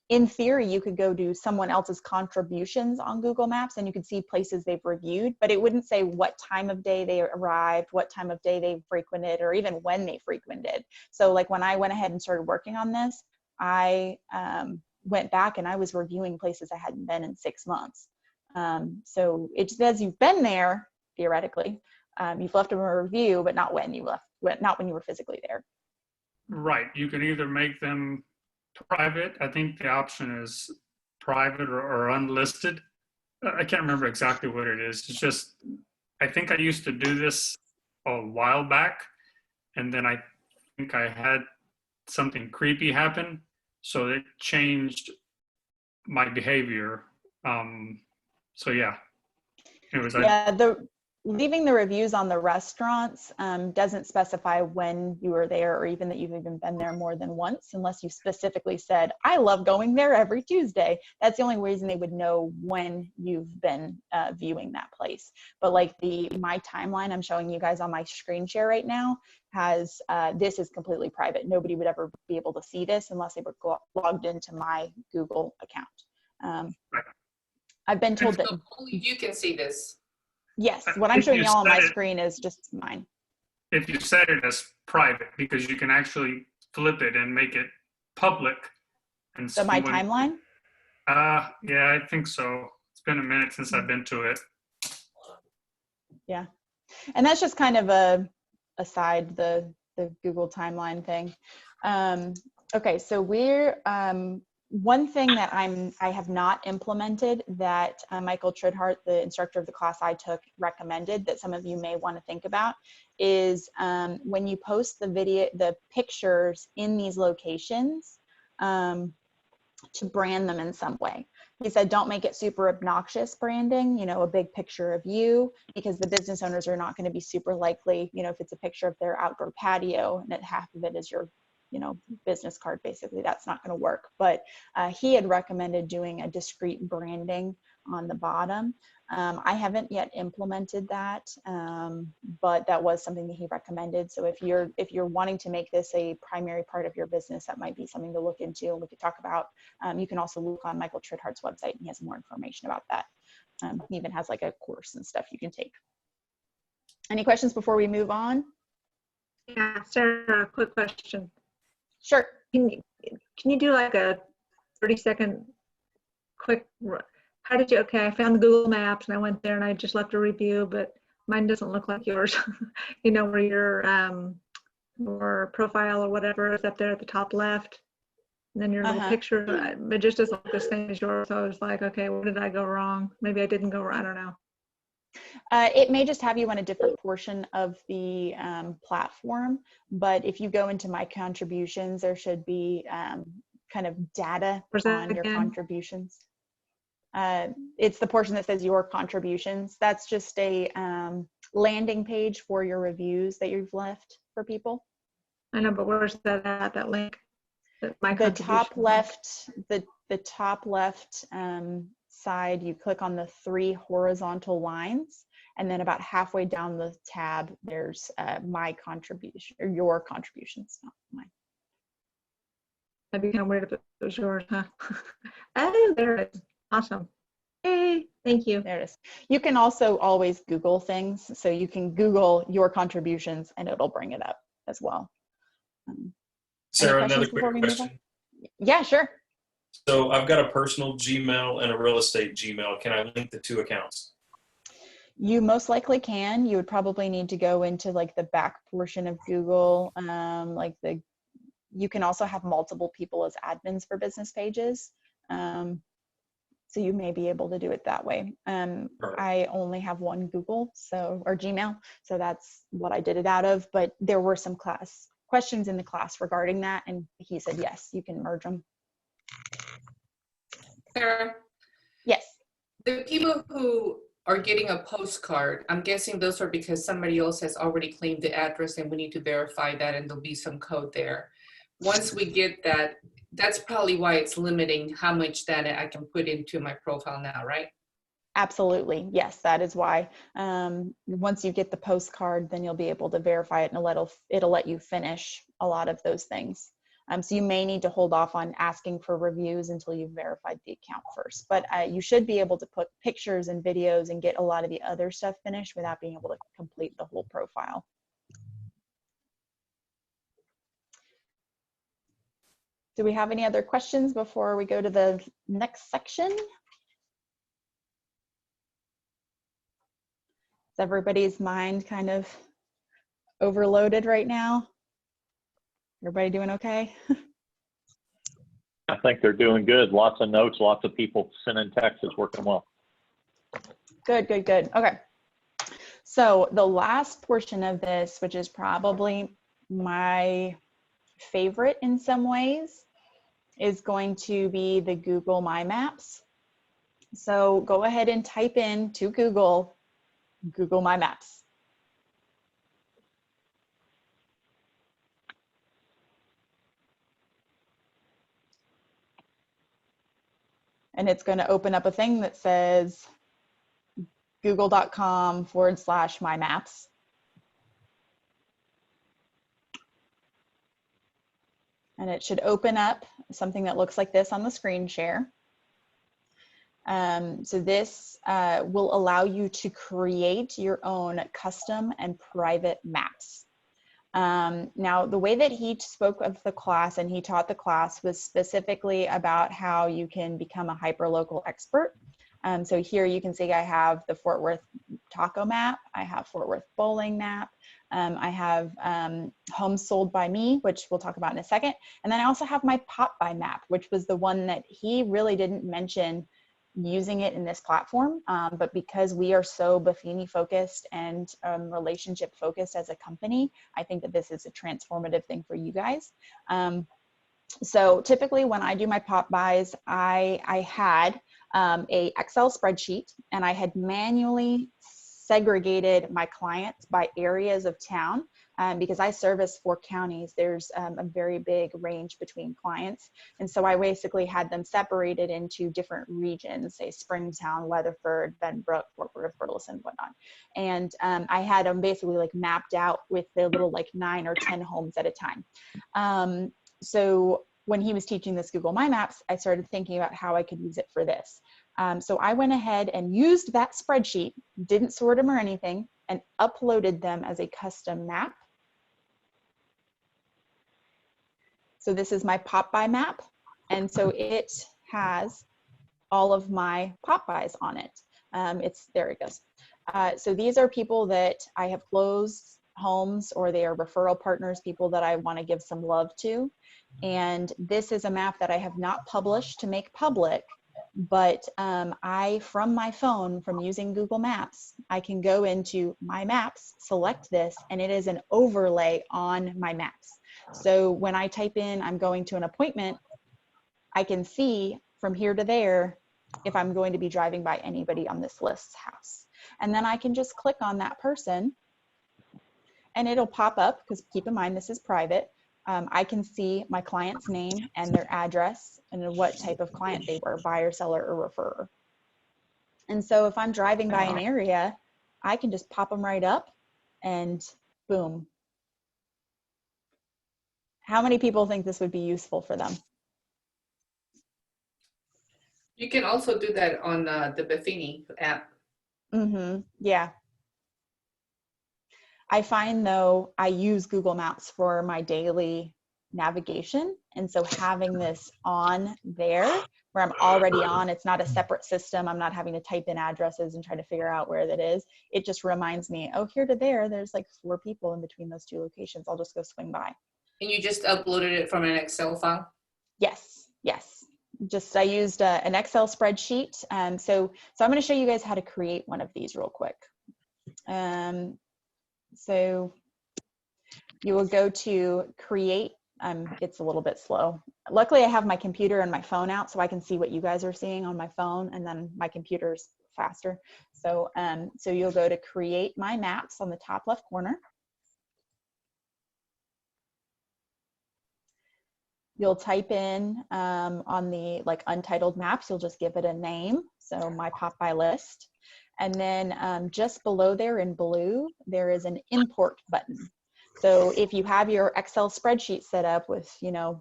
In theory, you could go do someone else's contributions on Google Maps and you could see places they've reviewed, but it wouldn't say what time of day they arrived, what time of day they frequented, or even when they frequented. So like when I went ahead and started working on this, I went back and I was reviewing places I hadn't been in 6 months. So it says you've been there, theoretically. You've left them a review, but not when you left, not when you were physically there.
Right. You can either make them private. I think the option is private or unlisted. I can't remember exactly what it is. It's just, I think I used to do this a while back, and then I think I had something creepy happen, so it changed my behavior. So yeah. Anyways,
yeah, leaving the reviews on the restaurants doesn't specify when you were there, or even that you've even been there more than once, unless you specifically said, I love going there every Tuesday. That's the only reason they would know when you've been viewing that place. But like my timeline I'm showing you guys on my screen share right now has, this is completely private. Nobody would ever be able to see this unless they were logged into my Google account. I've been told that
only you can see this.
Yes, what I'm showing y'all on my screen is just mine.
If you set it as private, because you can actually flip it and make it public. And
So my
someone,
timeline?
yeah, I think so. It's been a minute since I've been to it.
Yeah. And that's just kind of a aside the Google timeline thing. Okay, so we're one thing that I have not implemented that Michael Tridhart, the instructor of the class I took, recommended that some of you may want to think about is when you post the pictures in these locations, to brand them in some way. He said, don't make it super obnoxious branding, you know, a big picture of you, because the business owners are not going to be super likely, you know, if it's a picture of their outdoor patio and that half of it is your, you know, business card, basically, that's not going to work. But he had recommended doing a discrete branding on the bottom. I haven't yet implemented that, but that was something that he recommended. So if you're wanting to make this a primary part of your business, that might be something to look into, and we could talk about. You can also look on Michael Tridhart's website, and he has more information about that. He even has like a course and stuff you can take. Any questions before we move on?
Yeah, Sarah, quick question.
Sure.
Can you do like a 30-second quick, how did you, okay, I found the Google Maps and I went there and I just left a review, but mine doesn't look like yours. You know, where your profile or whatever is up there at the top left. And then your little picture, it just doesn't look the same as yours. So I was like, okay, where did I go wrong? Maybe I didn't go wrong, I don't know.
It may just have you on a different portion of the platform, but if you go into my contributions, there should be kind of data on your contributions. It's the portion that says your contributions. That's just a landing page for your reviews that you've left for people.
I know, but where's that at, that link?
The top left, the top left side, you click on the 3 horizontal lines, and then about halfway down the tab, there's my contribution, or your contributions, not mine.
That'd be kind of weird if it was yours, huh? Oh, there it is. Awesome. Hey, thank you.
There it is. You can also always Google things. So you can Google your contributions and it'll bring it up as well.
Sarah, another quick question.
Yeah, sure.
So I've got a personal Gmail and a real estate Gmail. Can I link the 2 accounts?
You most likely can. You would probably need to go into like the back portion of Google. You can also have multiple people as admins for business pages. So you may be able to do it that way. I only have one Google, or Gmail, so that's what I did it out of. But there were some questions in the class regarding that, and he said, yes, you can merge them.
Sarah?
Yes.
The people who are getting a postcard, I'm guessing those are because somebody else has already claimed the address and we need to verify that, and there'll be some code there. Once we get that, that's probably why it's limiting how much data I can put into my profile now, right?
Absolutely. Yes, that is why. Once you get the postcard, then you'll be able to verify it, and it'll let you finish a lot of those things. So you may need to hold off on asking for reviews until you've verified the account first. But you should be able to put pictures and videos and get a lot of the other stuff finished without being able to complete the whole profile. Do we have any other questions before we go to the next section? Is everybody's mind kind of overloaded right now? Everybody doing okay?
I think they're doing good. Lots of notes, lots of people sending texts. It's working well.
Good, good, good. Okay. So the last portion of this, which is probably my favorite in some ways, is going to be the Google My Maps. So go ahead and type in to Google My Maps. And it's going to open up a thing that says google.com/my maps. And it should open up something that looks like this on the screen share. So this will allow you to create your own custom and private maps. Now, the way that he spoke of the class and he taught the class was specifically about how you can become a hyperlocal expert. So here you can see I have the Fort Worth taco map, I have Fort Worth bowling map, I have homes sold by me, which we'll talk about in a second. And then I also have my pop by map, which was the one that he really didn't mention using it in this platform. But because we are so Buffini focused and relationship focused as a company, I think that this is a transformative thing for you guys. So typically when I do my pop buys, I had a Excel spreadsheet, and I had manually segregated my clients by areas of town. Because I service 4 counties, there's a very big range between clients. And so I basically had them separated into different regions, say Springtown, Weatherford, Benbrook, Fort Worth, Burleson, whatnot. And I had them basically like mapped out with the little like 9 or 10 homes at a time. So when he was teaching this Google My Maps, I started thinking about how I could use it for this. So I went ahead and used that spreadsheet, didn't sort them or anything, and uploaded them as a custom map. So this is my pop by map. And so it has all of my pop buys on it. There it goes. So these are people that I have closed homes, or they are referral partners, people that I want to give some love to. And this is a map that I have not published to make public, but from my phone, from using Google Maps, I can go into my maps, select this, and it is an overlay on my maps. So when I type in, I'm going to an appointment, I can see from here to there if I'm going to be driving by anybody on this list's house. And then I can just click on that person and it'll pop up, because keep in mind, this is private. I can see my client's name and their address and what type of client they were, buyer, seller, or referrer. And so if I'm driving by an area, I can just pop them right up and boom. How many people think this would be useful for them?
You can also do that on the Buffini app.
Yeah. I find though, I use Google Maps for my daily navigation. And so having this on there where I'm already on, it's not a separate system. I'm not having to type in addresses and try to figure out where that is. It just reminds me, oh, here to there, there's like 4 people in between those 2 locations. I'll just go swing by.
And you just uploaded it from an Excel file?
Yes, yes. I used an Excel spreadsheet. So I'm going to show you guys how to create one of these real quick. So you will go to create. It's a little bit slow. Luckily, I have my computer and my phone out so I can see what you guys are seeing on my phone, and then my computer's faster. So you'll go to create my maps on the top left corner. You'll type in on the untitled maps, you'll just give it a name. So my pop by list. And then just below there in blue, there is an import button. So if you have your Excel spreadsheet set up with,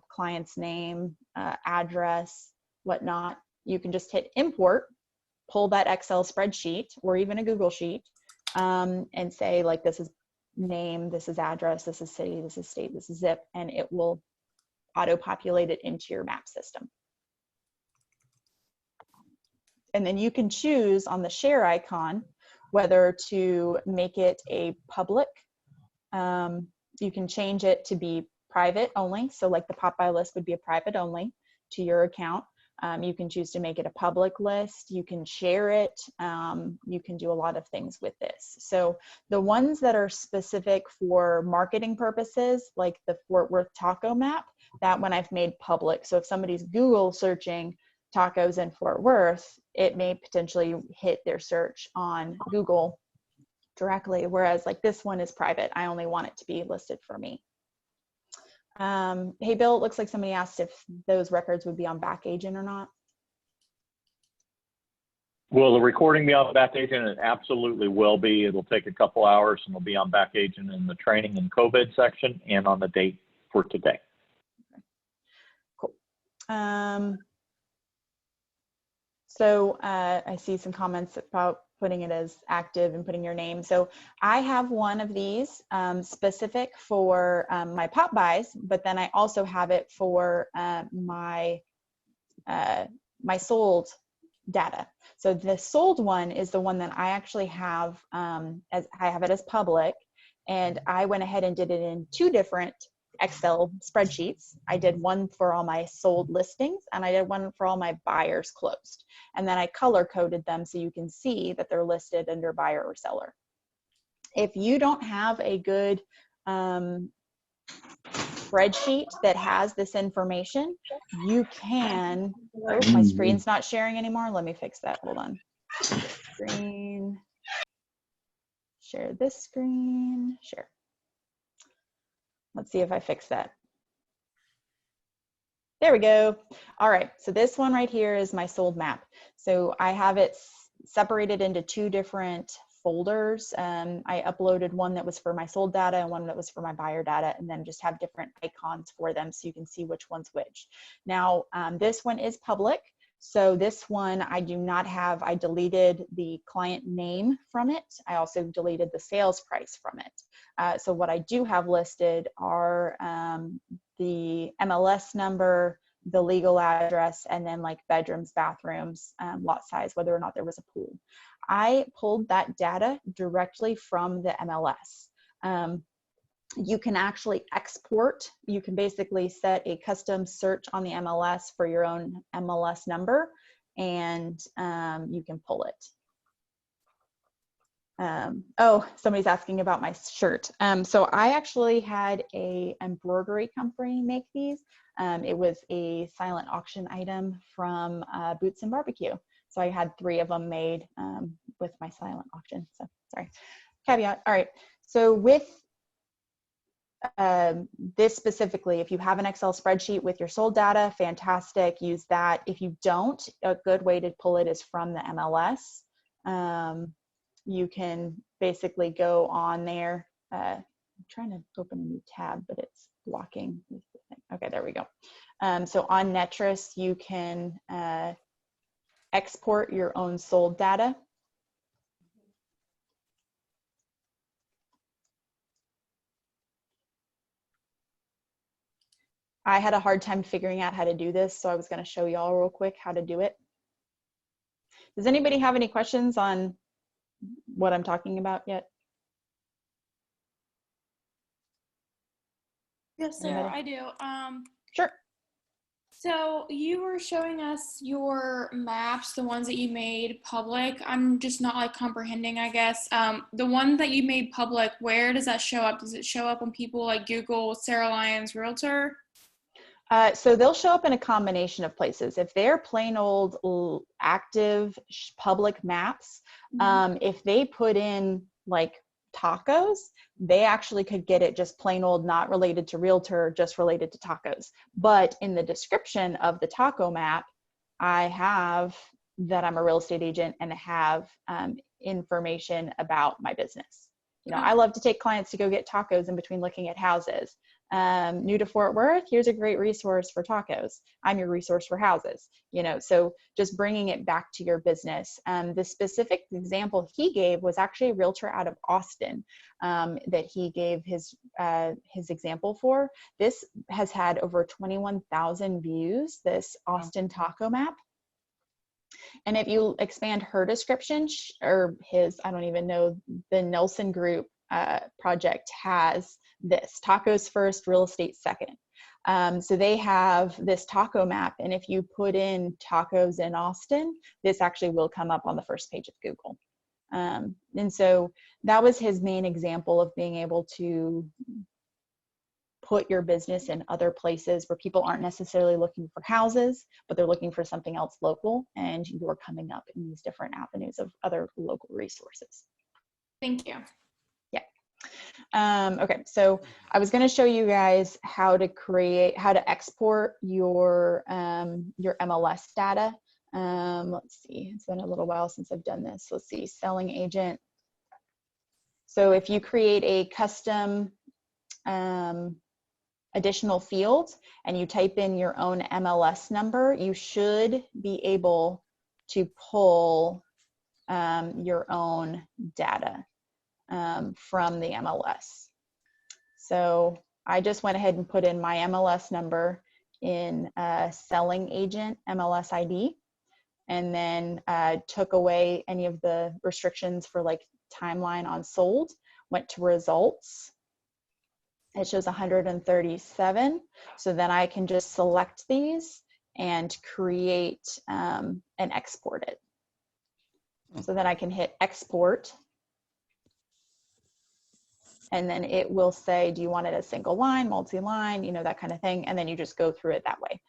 client's name, address, whatnot, you can just hit import, pull that Excel spreadsheet or even a Google sheet, and say this is name, this is address, this is city, this is state, this is zip, and it will auto-populate it into your map system. And then you can choose on the share icon whether to make it a public. You can change it to be private only. So like the pop by list would be a private only to your account. You can choose to make it a public list. You can share it. You can do a lot of things with this. So the ones that are specific for marketing purposes, like the Fort Worth taco map, that one I've made public. So if somebody's Google searching tacos in Fort Worth, it may potentially hit their search on Google directly, whereas this one is private. I only want it to be listed for me. Hey, Bill, it looks like somebody asked if those records would be on Back Agent or not.
Will the recording be on Back Agent? It absolutely will be. It'll take a couple hours and it'll be on Back Agent in the training and COVID section and on the date for today.
Cool. So I see some comments about putting it as active and putting your name. So I have one of these specific for my pop buys, but then I also have it for my sold data. So the sold one is the one that I actually have as I have it as public, and I went ahead and did it in 2 different Excel spreadsheets. I did one for all my sold listings, and I did one for all my buyers closed. And then I color coded them so you can see that they're listed under buyer or seller. If you don't have a good spreadsheet that has this information, you can, oh, my screen's not sharing anymore. Let me fix that. Hold on. Screen, share this screen, share. Let's see if I fix that. There we go. All right, so this one right here is my sold map. So I have it separated into 2 different folders. I uploaded one that was for my sold data and one that was for my buyer data, and then just have different icons for them so you can see which one's which. Now, this one is public. So this one I do not have, I deleted the client name from it. I also deleted the sales price from it. So what I do have listed are the MLS number, the legal address, and then like bedrooms, bathrooms, lot size, whether or not there was a pool. I pulled that data directly from the MLS. You can actually export. You can basically set a custom search on the MLS for your own MLS number, and you can pull it. Oh, somebody's asking about my shirt. So I actually had a embroidery company make these. It was a silent auction item from Boots and Barbecue. So I had 3 of them made with my silent auction. So sorry, caveat. All right. So with this specifically, if you have an Excel spreadsheet with your sold data, fantastic, use that. If you don't, a good way to pull it is from the MLS. You can basically go on there. I'm trying to open a new tab, but it's blocking. Okay, there we go. So on Netris, you can export your own sold data. I had a hard time figuring out how to do this, so I was going to show y'all real quick how to do it. Does anybody have any questions on what I'm talking about yet?
Yes, Sarah, I do.
Sure.
So you were showing us your maps, the ones that you made public. I'm just not like comprehending, I guess. The one that you made public, where does that show up? Does it show up when people like Google Sarah Lyons Realtor?
So they'll show up in a combination of places. If they're plain old active public maps, if they put in like tacos, they actually could get it just plain old, not related to realtor, just related to tacos. But in the description of the taco map, I have that I'm a real estate agent and have information about my business. You know, I love to take clients to go get tacos in between looking at houses. New to Fort Worth, here's a great resource for tacos. I'm your resource for houses. You know, so just bringing it back to your business. The specific example he gave was actually a realtor out of Austin that he gave his example for. This has had over 21,000 views, this Austin taco map. And if you expand her description, or his, I don't even know, the Nelson Group project has this, tacos first, real estate second. So they have this taco map, and if you put in tacos in Austin, this actually will come up on the first page of Google. And so that was his main example of being able to put your business in other places where people aren't necessarily looking for houses, but they're looking for something else local, and you're coming up in these different avenues of other local resources.
Thank you.
Yeah. Okay, so I was going to show you guys how to export your MLS data. Let's see, it's been a little while since I've done this. Let's see, selling agent. So if you create a custom additional field and you type in your own MLS number, you should be able to pull your own data from the MLS. So I just went ahead and put in my MLS number in selling agent MLS ID, and then took away any of the restrictions for like timeline on sold, went to results. It shows 137. So then I can just select these and create and export it. So then I can hit export. And then it will say, do you want it a single line, multi-line, you know, that kind of thing. And then you just go through it that way.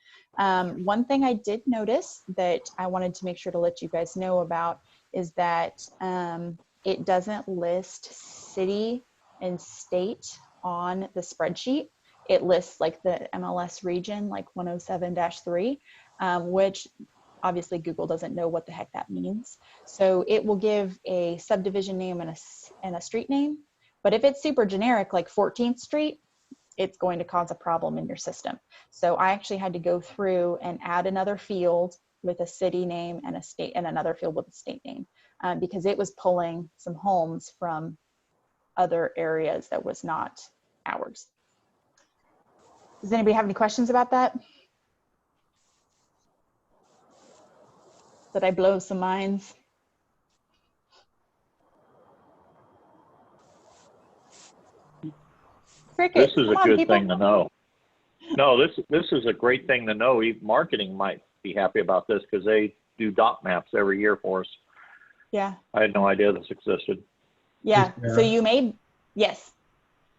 One thing I did notice that I wanted to make sure to let you guys know about is that it doesn't list city and state on the spreadsheet. It lists like the MLS region, like 107-3, which obviously Google doesn't know what the heck that means. So it will give a subdivision name and a street name. But if it's super generic, like 14th Street, it's going to cause a problem in your system. So I actually had to go through and add another field with a city name and a state, and another field with a state name, because it was pulling some homes from other areas that was not ours. Does anybody have any questions about that? Did I blow some minds? Cricket,
This is a good thing to know. No, this is a great thing to know. Even marketing might be happy about this because they do dot maps every year for us.
Yeah.
I had no idea this existed.
Yeah. So you made, yes.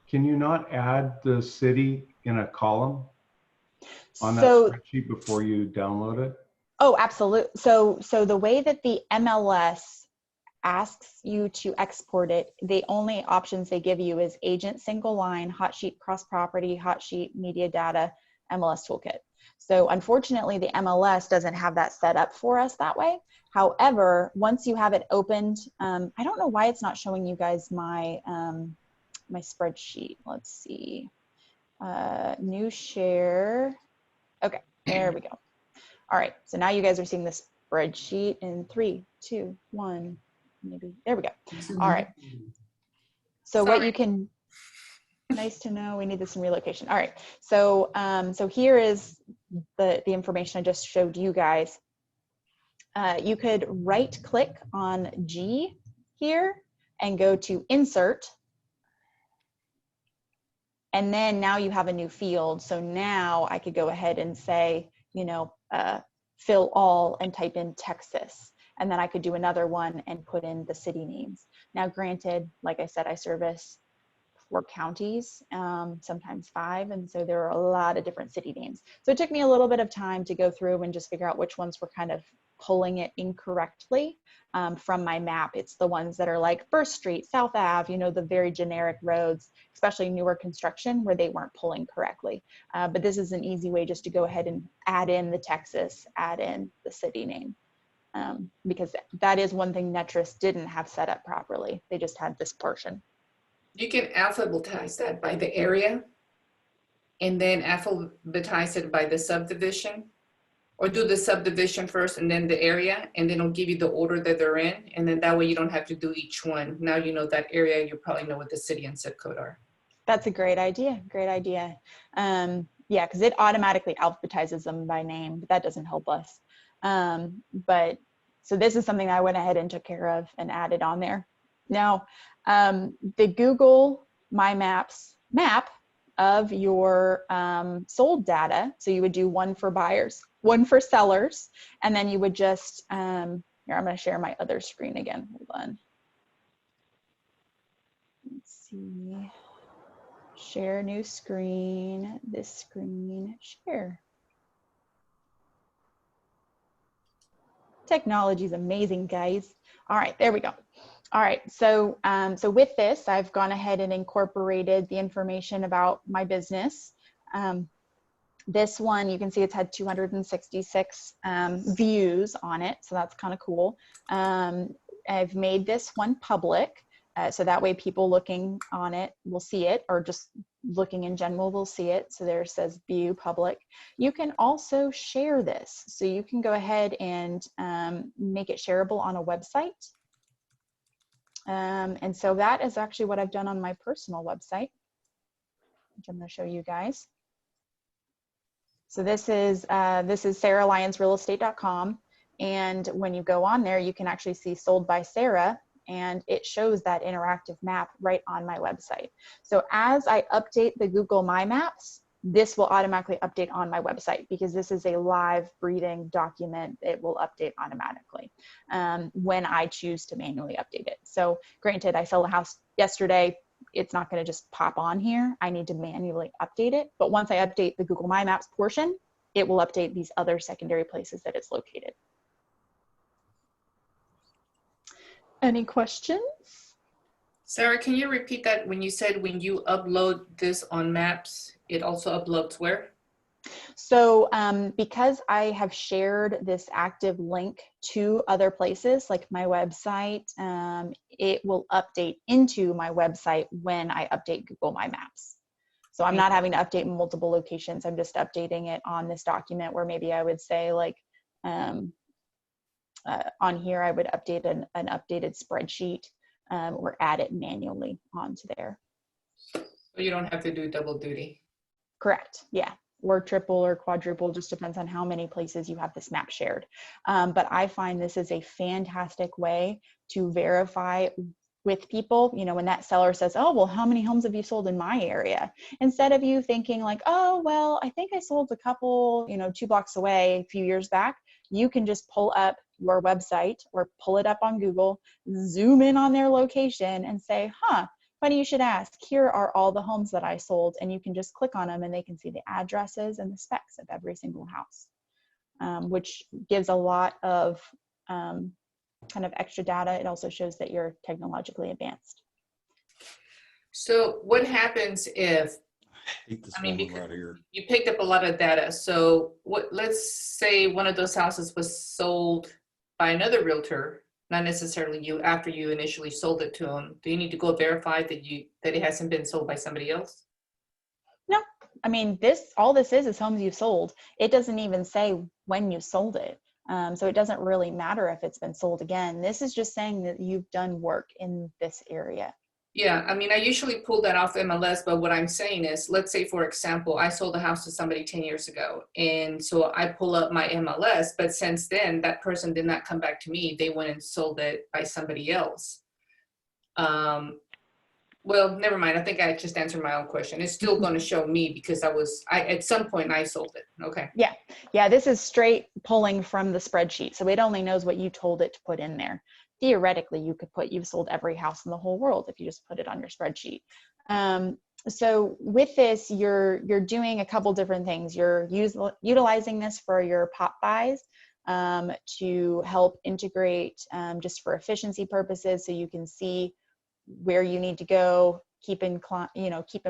Can you not add the city in a column on that
So,
spreadsheet before you download it?
Oh, absolutely. So the way that the MLS asks you to export it, the only options they give you is agent single line, hot sheet cross property, hot sheet media data, MLS toolkit. So unfortunately, the MLS doesn't have that set up for us that way. However, once you have it opened, I don't know why it's not showing you guys my my spreadsheet. Let's see, new share. Okay, there we go. All right, so now you guys are seeing this spreadsheet in 3, 2, 1. Maybe there we go. All right. So what you can, nice to know, we need this in relocation. All right. So so here is the information I just showed you guys. You could right click on G here and go to insert. And then now you have a new field. So now I could go ahead and say, you know, fill all and type in Texas. And then I could do another one and put in the city names. Now, granted, like I said, I service 4 counties, sometimes 5. And so there are a lot of different city names. So it took me a little bit of time to go through and just figure out which ones were kind of pulling it incorrectly from my map. It's the ones that are like First Street, South Ave, you know, the very generic roads, especially newer construction where they weren't pulling correctly. But this is an easy way just to go ahead and add in the Texas, add in the city name. Because that is one thing Netris didn't have set up properly. They just had this portion.
You can alphabetize that by the area and then alphabetize it by the subdivision, or do the subdivision first and then the area, and then it'll give you the order that they're in. And then that way you don't have to do each one. Now you know that area, you probably know what the city and zip code are.
That's a great idea. Great idea. Yeah, because it automatically alphabetizes them by name, but that doesn't help us. But so this is something I went ahead and took care of and added on there. Now, the Google My Maps map of your sold data. So you would do one for buyers, one for sellers, and then you would just, here, I'm going to share my other screen again. Hold on. Let's see. Share new screen, this screen, share. Technology is amazing, guys. All right, there we go. All right, so so with this, I've gone ahead and incorporated the information about my business. This one, you can see it's had 266 views on it, so that's kind of cool. I've made this one public, so that way people looking on it will see it, or just looking in general will see it. So there it says view public. You can also share this. So you can go ahead and make it shareable on a website. And so that is actually what I've done on my personal website, which I'm going to show you guys. So this is sarahlyonsrealestate.com. And when you go on there, you can actually see sold by Sarah, and it shows that interactive map right on my website. So as I update the Google My Maps, this will automatically update on my website because this is a live breathing document. It will update automatically when I choose to manually update it. So granted, I sold a house yesterday. It's not going to just pop on here. I need to manually update it. But once I update the Google My Maps portion, it will update these other secondary places that it's located. Any questions?
Sarah, can you repeat that when you said when you upload this on Maps, it also uploads where?
So because I have shared this active link to other places like my website, it will update into my website when I update Google My Maps. So I'm not having to update multiple locations. I'm just updating it on this document where maybe I would say like on here, I would update an updated spreadsheet or add it manually onto there.
So you don't have to do double duty.
Correct, yeah. Or triple or quadruple, just depends on how many places you have this map shared. But I find this is a fantastic way to verify with people, you know, when that seller says, oh, well, how many homes have you sold in my area? Instead of you thinking like, oh, well, I think I sold a couple, you know, 2 blocks away a few years back, you can just pull up your website or pull it up on Google, zoom in on their location and say, huh, funny you should ask, here are all the homes that I sold, and you can just click on them and they can see the addresses and the specs of every single house, which gives a lot of kind of extra data. It also shows that you're technologically advanced.
So what happens if, I mean, because you picked up a lot of data. So let's say one of those houses was sold by another realtor, not necessarily you, after you initially sold it to them. Do you need to go verify that it hasn't been sold by somebody else?
No, I mean, all this is homes you've sold. It doesn't even say when you sold it. So it doesn't really matter if it's been sold again. This is just saying that you've done work in this area.
Yeah, I mean, I usually pull that off MLS, but what I'm saying is, let's say, for example, I sold a house to somebody 10 years ago. And so I pull up my MLS, but since then, that person did not come back to me. They went and sold it by somebody else. Well, never mind. I think I just answered my own question. It's still going to show me because at some point I sold it. Okay.
Yeah, this is straight pulling from the spreadsheet. So it only knows what you told it to put in there. Theoretically, you could put you've sold every house in the whole world if you just put it on your spreadsheet. So with this, you're doing a couple different things. You're utilizing this for your pop buys to help integrate just for efficiency purposes, so you can see where you need to go, keep in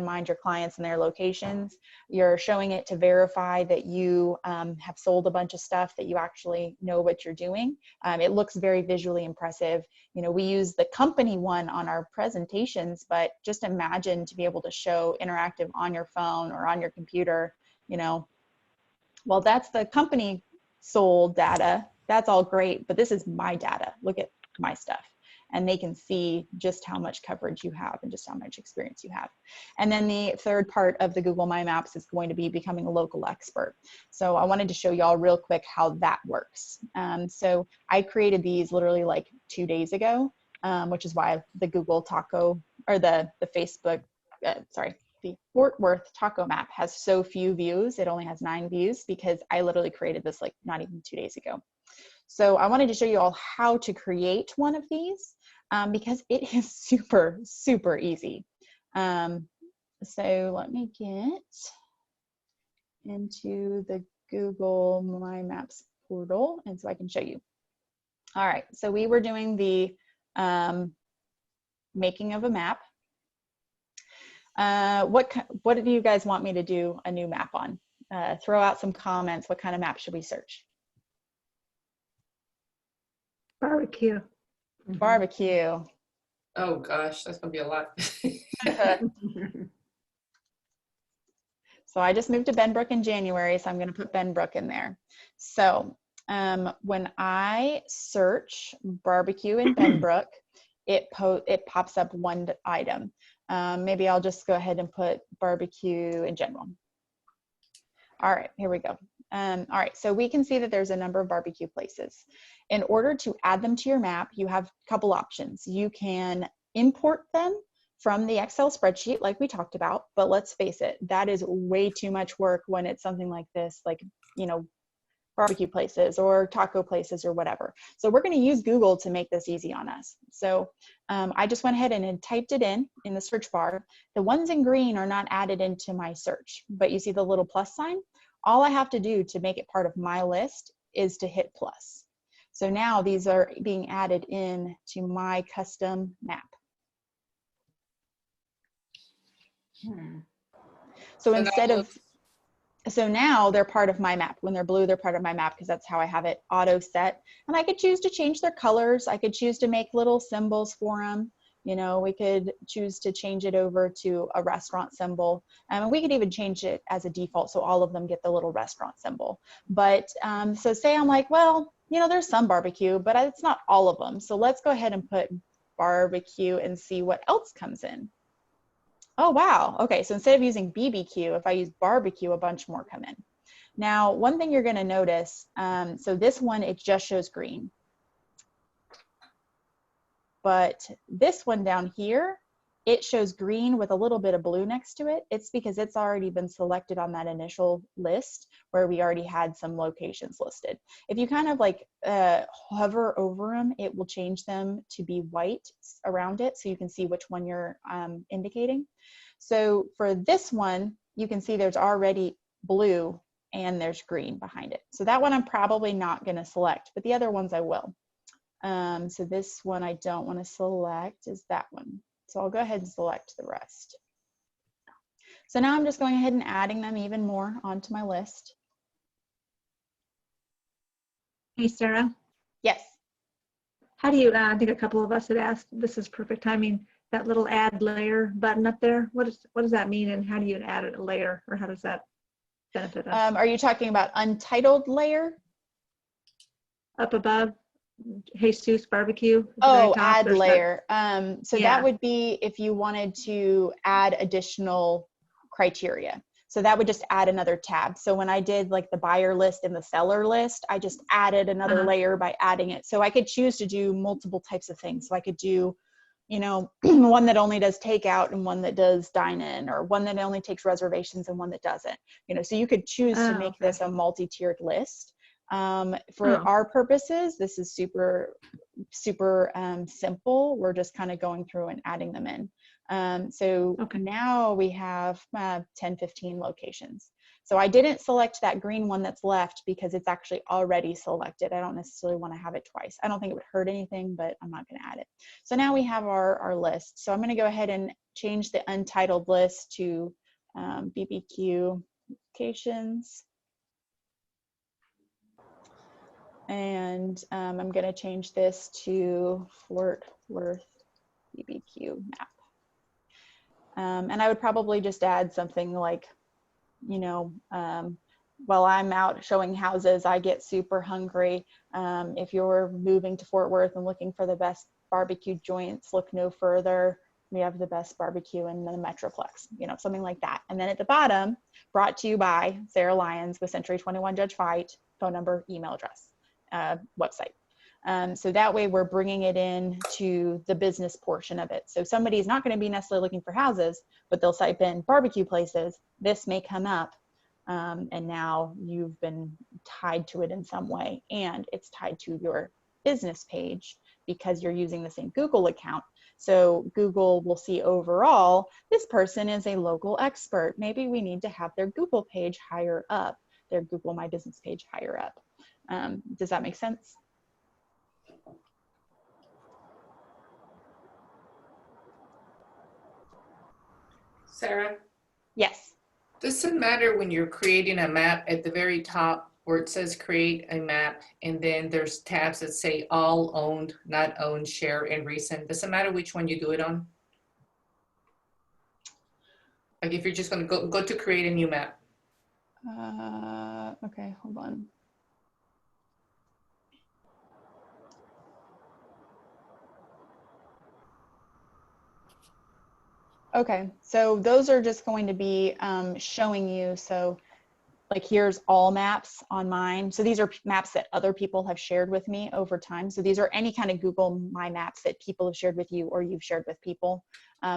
mind your clients and their locations. You're showing it to verify that you have sold a bunch of stuff, that you actually know what you're doing. It looks very visually impressive. You know, we use the company one on our presentations, but just imagine to be able to show interactive on your phone or on your computer, you know, well, that's the company sold data. That's all great, but this is my data. Look at my stuff. And they can see just how much coverage you have and just how much experience you have. And then the third part of the Google My Maps is going to be becoming a local expert. So I wanted to show y'all real quick how that works. So I created these literally like 2 days ago, which is why the Google Taco, or the Facebook, the Fort Worth Taco Map has so few views. It only has 9 views because I literally created this like not even 2 days ago. So I wanted to show you all how to create one of these because it is super, super easy. So let me get into the Google My Maps portal, and so I can show you. All right, so we were doing the making of a map. What do you guys want me to do a new map on? Throw out some comments. What kind of map should we search?
Barbecue.
Barbecue.
Oh gosh, that's gonna be a lot.
So I just moved to Benbrook in January, so I'm going to put Benbrook in there. So when I search barbecue in Benbrook, it pops up one item. Maybe I'll just go ahead and put barbecue in general. All right, here we go. All right, so we can see that there's a number of barbecue places. In order to add them to your map, you have a couple options. You can import them from the Excel spreadsheet like we talked about, but let's face it, that is way too much work when it's something like this, like, you know, barbecue places or taco places or whatever. So we're going to use Google to make this easy on us. So I just went ahead and typed it in the search bar. The ones in green are not added into my search, but you see the little plus sign? All I have to do to make it part of my list is to hit plus. So now these are being added in to my custom map. So instead of, so now they're part of my map. When they're blue, they're part of my map because that's how I have it auto set. And I could choose to change their colors. I could choose to make little symbols for them. You know, we could choose to change it over to a restaurant symbol. And we could even change it as a default so all of them get the little restaurant symbol. But so say I'm like, well, you know, there's some barbecue, but it's not all of them. So let's go ahead and put barbecue and see what else comes in. Oh, wow. Okay, so instead of using BBQ, if I use barbecue, a bunch more come in. Now, one thing you're going to notice, so this one, it just shows green. But this one down here, it shows green with a little bit of blue next to it. It's because it's already been selected on that initial list where we already had some locations listed. If you kind of like hover over them, it will change them to be white around it so you can see which one you're indicating. So for this one, you can see there's already blue and there's green behind it. So that one I'm probably not going to select, but the other ones I will. So this one I don't want to select is that one. So I'll go ahead and select the rest. So now I'm just going ahead and adding them even more onto my list.
Hey, Sarah.
Yes.
How do you, I think a couple of us had asked, this is perfect timing, that little add layer button up there, what does that mean and how do you add a layer or how does that benefit us?
Are you talking about untitled layer?
Up above, Jesus Barbecue.
Oh, add layer. So
yeah.
that would be if you wanted to add additional criteria. So that would just add another tab. So when I did like the buyer list and the seller list, I just added another layer by adding it. So I could choose to do multiple types of things. So I could do, you know, one that only does takeout and one that does dine in, or one that only takes reservations and one that doesn't. You know, so you could choose to make this a multi-tiered list. For our purposes, this is super simple. We're just kind of going through and adding them in. So now we have 10, 15 locations. So I didn't select that green one that's left because it's actually already selected. I don't necessarily want to have it twice. I don't think it would hurt anything, but I'm not going to add it. So now we have our list. So I'm going to go ahead and change the untitled list to BBQ locations. And I'm going to change this to Fort Worth BBQ map. And I would probably just add something like, you know, while I'm out showing houses, I get super hungry. If you're moving to Fort Worth and looking for the best barbecue joints, look no further. We have the best barbecue in the Metroplex, you know, something like that. And then at the bottom, brought to you by Sarah Lyons with Century 21 Judge Fight, phone number, email address. Website. So that way we're bringing it in to the business portion of it. So somebody is not going to be necessarily looking for houses, but they'll type in barbecue places. This may come up, and now you've been tied to it in some way, and it's tied to your business page because you're using the same Google account. So Google will see overall, this person is a local expert. Maybe we need to have their Google page higher up, their Google My Business page higher up. Does that make sense?
Sarah?
Yes.
Does it matter when you're creating a map at the very top where it says create a map and then there's tabs that say all owned, not owned, share, and recent? Does it matter which one you do it on? Like if you're just going to go to create a new map.
Okay, hold on. Okay, so those are just going to be showing you, so like here's all maps on mine. So these are maps that other people have shared with me over time. So these are any kind of Google My Maps that people have shared with you or you've shared with people.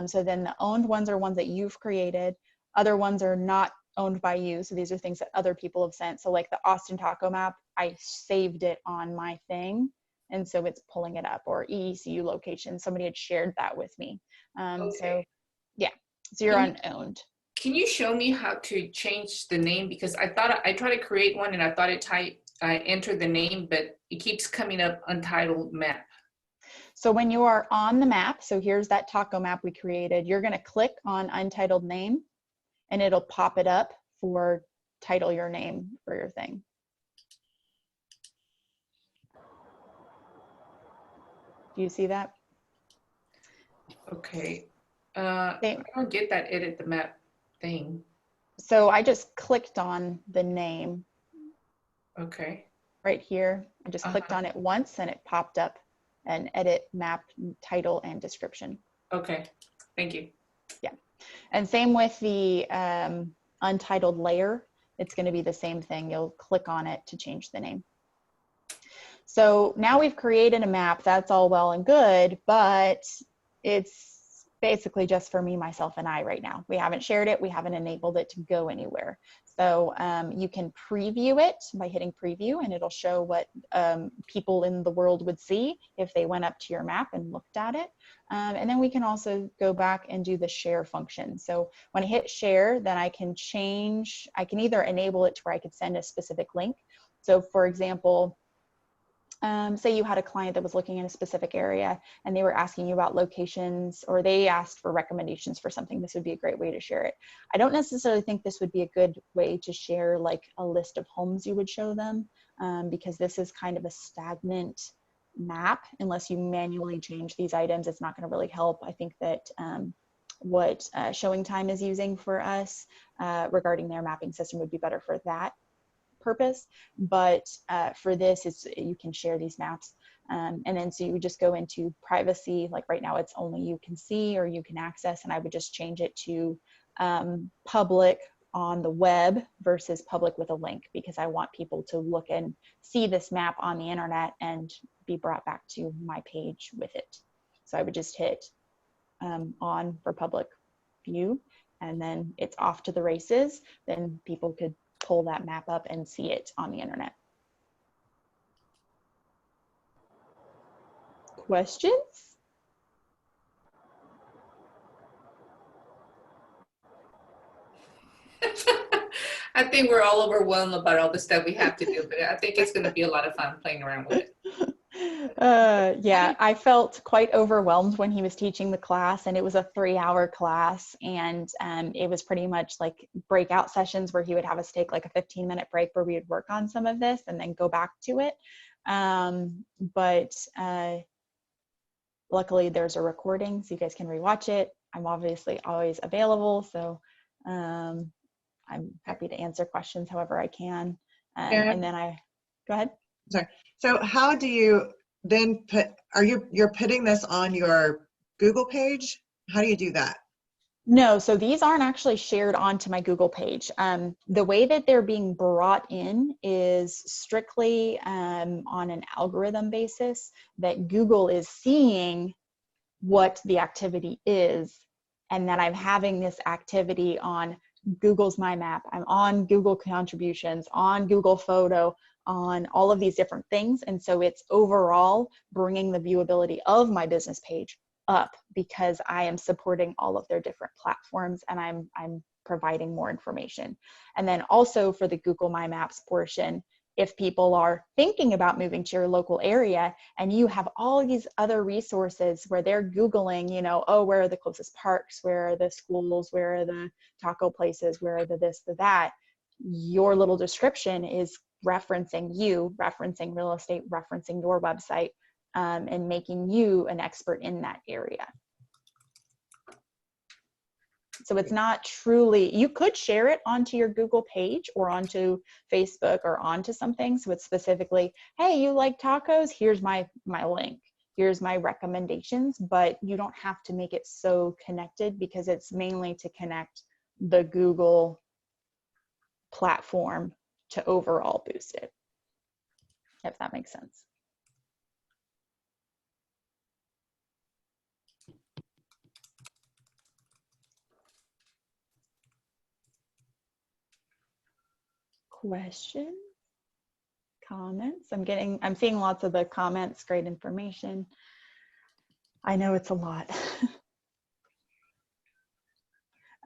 So then the owned ones are ones that you've created. Other ones are not owned by you. So these are things that other people have sent. So like the Austin taco map, I saved it on my thing. And so it's pulling it up, or EECU location. Somebody had shared that with me. So yeah, so you're unowned.
Can you show me how to change the name? Because I thought I tried to create one and I thought I entered the name, but it keeps coming up untitled map.
So when you are on the map, so here's that taco map we created, you're going to click on untitled name and it'll pop it up for title your name for your thing. Do you see that?
Okay. I don't get that edit the map thing.
So I just clicked on the name.
Okay.
Right here. I just clicked on it once and it popped up an edit map title and description.
Okay. Thank you.
Yeah. And same with the untitled layer. It's going to be the same thing. You'll click on it to change the name. So now we've created a map. That's all well and good, but it's basically just for me, myself, and I right now. We haven't shared it. We haven't enabled it to go anywhere. So you can preview it by hitting preview, and it'll show what people in the world would see if they went up to your map and looked at it. And then we can also go back and do the share function. So when I hit share, then I can change, I can either enable it to where I could send a specific link. So for example, say you had a client that was looking in a specific area and they were asking you about locations, or they asked for recommendations for something, this would be a great way to share it. I don't necessarily think this would be a good way to share like a list of homes you would show them, because this is kind of a stagnant map. Unless you manually change these items, it's not going to really help. I think that what Showing Time is using for us regarding their mapping system would be better for that purpose, but for this, you can share these maps, and then so you would just go into privacy. Like right now, it's only you can see or you can access, and I would just change it to public on the web versus public with a link, because I want people to look and see this map on the internet and be brought back to my page with it. So I would just hit on for public view, and then it's off to the races. Then people could pull that map up and see it on the internet. Questions?
I think we're all overwhelmed about all the stuff we have to do, but I think it's going to be a lot of fun playing around with it.
Yeah, I felt quite overwhelmed when he was teaching the class, and it was a 3-hour class, and it was pretty much like breakout sessions where he would have us take like a 15-minute break where we would work on some of this and then go back to it. But luckily there's a recording so you guys can rewatch it. I'm obviously always available, so I'm happy to answer questions however I can. And then go ahead.
Sorry. So how do you then put, you're putting this on your Google page? How do you do that?
No, so these aren't actually shared onto my Google page. The way that they're being brought in is strictly on an algorithm basis, that Google is seeing what the activity is, and that I'm having this activity on Google's My Map, I'm on Google Contributions, on Google Photo, on all of these different things. And so it's overall bringing the viewability of my business page up, because I am supporting all of their different platforms, and I'm providing more information. And then also for the Google My Maps portion, if people are thinking about moving to your local area and you have all these other resources where they're Googling, you know, oh, where are the closest parks, where are the schools, where are the taco places, where are the this, the that, your little description is referencing you, referencing real estate, referencing your website, and making you an expert in that area. So it's not truly, you could share it onto your Google page or onto Facebook or onto something. So it's specifically, hey, you like tacos? Here's my link. here's my recommendations, but you don't have to make it so connected because it's mainly to connect the Google platform to overall boost it, if that makes sense. Questions, comments? I'm seeing lots of the comments, great information. I know it's a lot.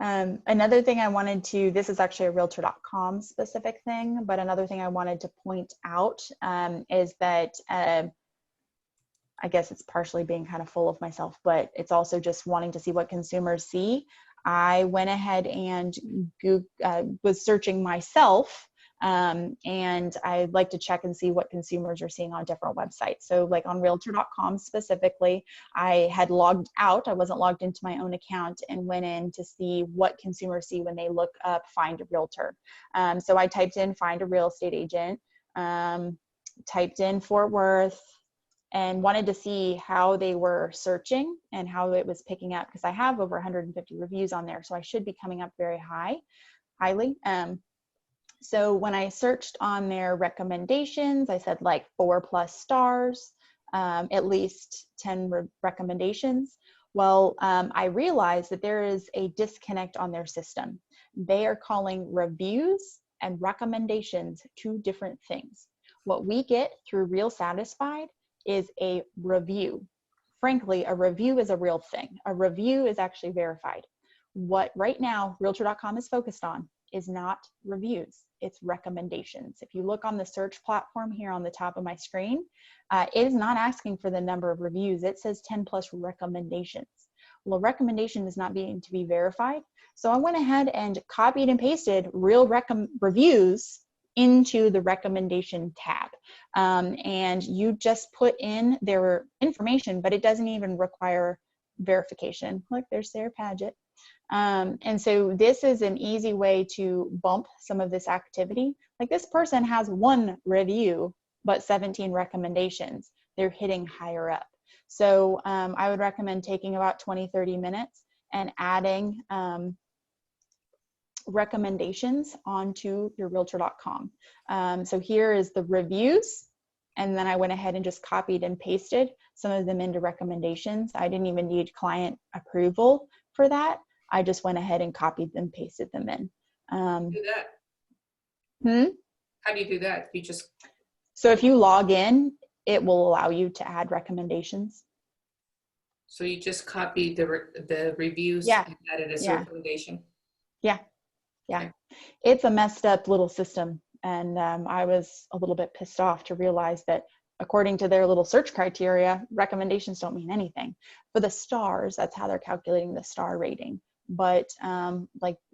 Another thing I wanted to, this is actually a Realtor.com specific thing, but another thing I wanted to point out is that I guess it's partially being kind of full of myself, but it's also just wanting to see what consumers see. I went ahead and was searching myself, and I like to check and see what consumers are seeing on different websites. So like on Realtor.com specifically, I had logged out. I wasn't logged into my own account and went in to see what consumers see when they look up Find a Realtor. So I typed in Find a Real Estate Agent, typed in Fort Worth, and wanted to see how they were searching and how it was picking up, because I have over 150 reviews on there, so I should be coming up very highly. So when I searched on their recommendations, I said like 4+ stars, at least 10 recommendations. Well, I realized that there is a disconnect on their system. They are calling reviews and recommendations two different things. What we get through Real Satisfied is a review. Frankly, a review is a real thing. A review is actually verified. What right now Realtor.com is focused on is not reviews, it's recommendations. If you look on the search platform here on the top of my screen, it is not asking for the number of reviews. It says 10+ recommendations. Well, a recommendation is not being to be verified. So I went ahead and copied and pasted real reviews into the recommendation tab. And you just put in their information, but it doesn't even require verification. Look, there's Sarah Paget. And so this is an easy way to bump some of this activity. Like this person has 1 review, but 17 recommendations. They're hitting higher up. So I would recommend taking about 20-30 minutes and adding recommendations onto your Realtor.com. So here is the reviews, and then I went ahead and just copied and pasted some of them into recommendations. I didn't even need client approval for that. I just went ahead and copied them, pasted them in.
Do that. How do you do that? You just.
So if you log in, it will allow you to add recommendations.
So you just copy the reviews and add it as a recommendation.
Yeah. It's a messed up little system. And I was a little bit pissed off to realize that according to their little search criteria, recommendations don't mean anything. For the stars, that's how they're calculating the star rating. But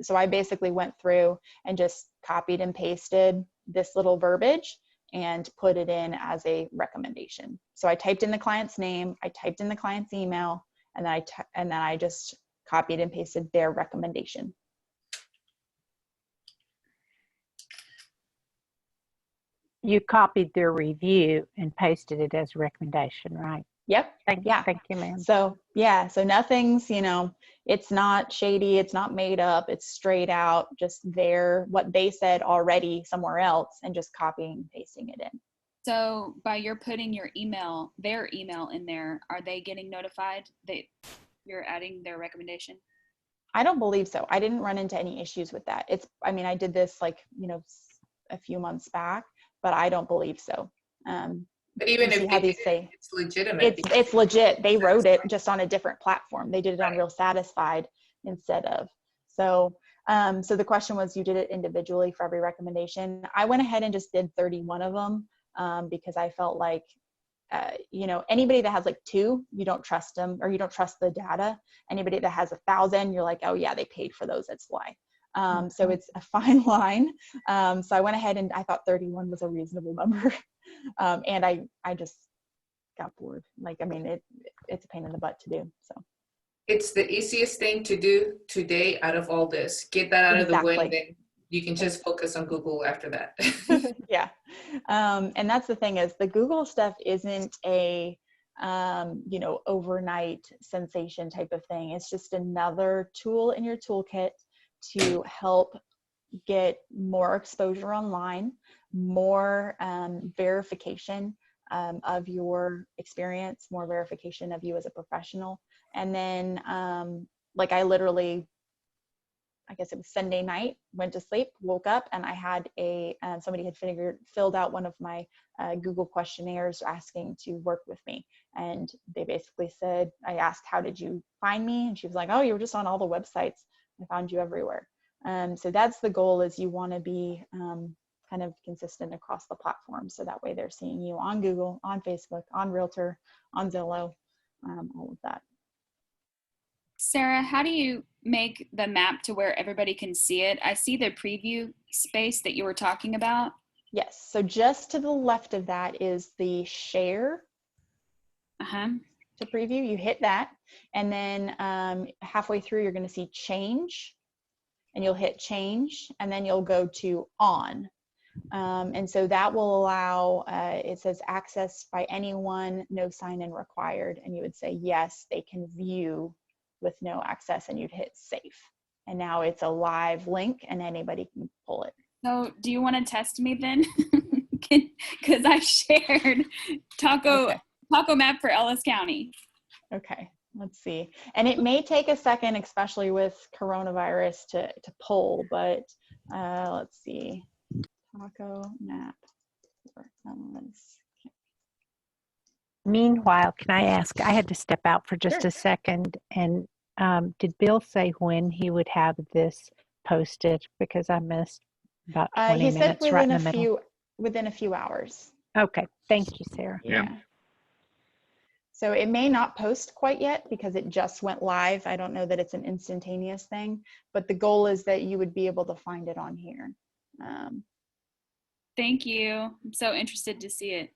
so I basically went through and just copied and pasted this little verbiage and put it in as a recommendation. So I typed in the client's name, I typed in the client's email, and then I just copied and pasted their recommendation.
You copied their review and pasted it as a recommendation, right?
Yep.
Thank you, ma'am.
So so nothing's, it's not shady, it's not made up, it's straight out just what they said already somewhere else and just copying and pasting it in.
So by your putting their email in there, are they getting notified that you're adding their recommendation?
I don't believe so. I didn't run into any issues with that. I did this a few months back, but I don't believe so.
But even if they did it, it's legitimate.
It's legit. They wrote it just on a different platform. They did it on Real Satisfied instead of. So the question was, you did it individually for every recommendation. I went ahead and just did 31 of them because I felt like, anybody that has like 2, you don't trust them, or you don't trust the data. Anybody that has 1,000, you're like, oh yeah, they paid for those. That's why. So it's a fine line. So I went ahead and I thought 31 was a reasonable number. And I just got bored. It's a pain in the butt to do. So
it's the easiest thing to do today out of all this. Get that out of the way, then you can just focus on Google after that.
Yeah. And that's the thing is the Google stuff isn't you know, overnight sensation type of thing. It's just another tool in your toolkit to help get more exposure online, more verification of your experience, more verification of you as a professional. And then like I literally, I guess it was Sunday night, went to sleep, woke up, and I had somebody had filled out one of my Google questionnaires asking to work with me. And they basically said, I asked, how did you find me? And she was like, oh, you were just on all the websites. I found you everywhere. So that's the goal, is you want to be kind of consistent across the platform. So that way they're seeing you on Google, on Facebook, on Realtor, on Zillow, all of that.
Sarah, how do you make the map to where everybody can see it? I see the preview space that you were talking about.
Yes, so just to the left of that is the share to preview. You hit that, and then halfway through you're going to see change, and you'll hit change, and then you'll go to on. And so that will allow, it says access by anyone, no sign-in required, and you would say yes, they can view with no access, and you'd hit save. And now it's a live link and anybody can pull it.
So do you want to test me then? Because I shared taco map for Ellis County.
Okay, let's see. And it may take a second, especially with coronavirus, to pull, but let's see. Taco map for Ellis.
Meanwhile, can I ask, I had to step out for just a second, and did Bill say when he would have this posted? Because I missed about 20
he said
minutes right in the middle.
Within a few hours.
Okay, thank you, Sarah.
Yeah. So it may not post quite yet because it just went live. I don't know that it's an instantaneous thing, but the goal is that you would be able to find it on here.
Thank you. I'm so interested to see it.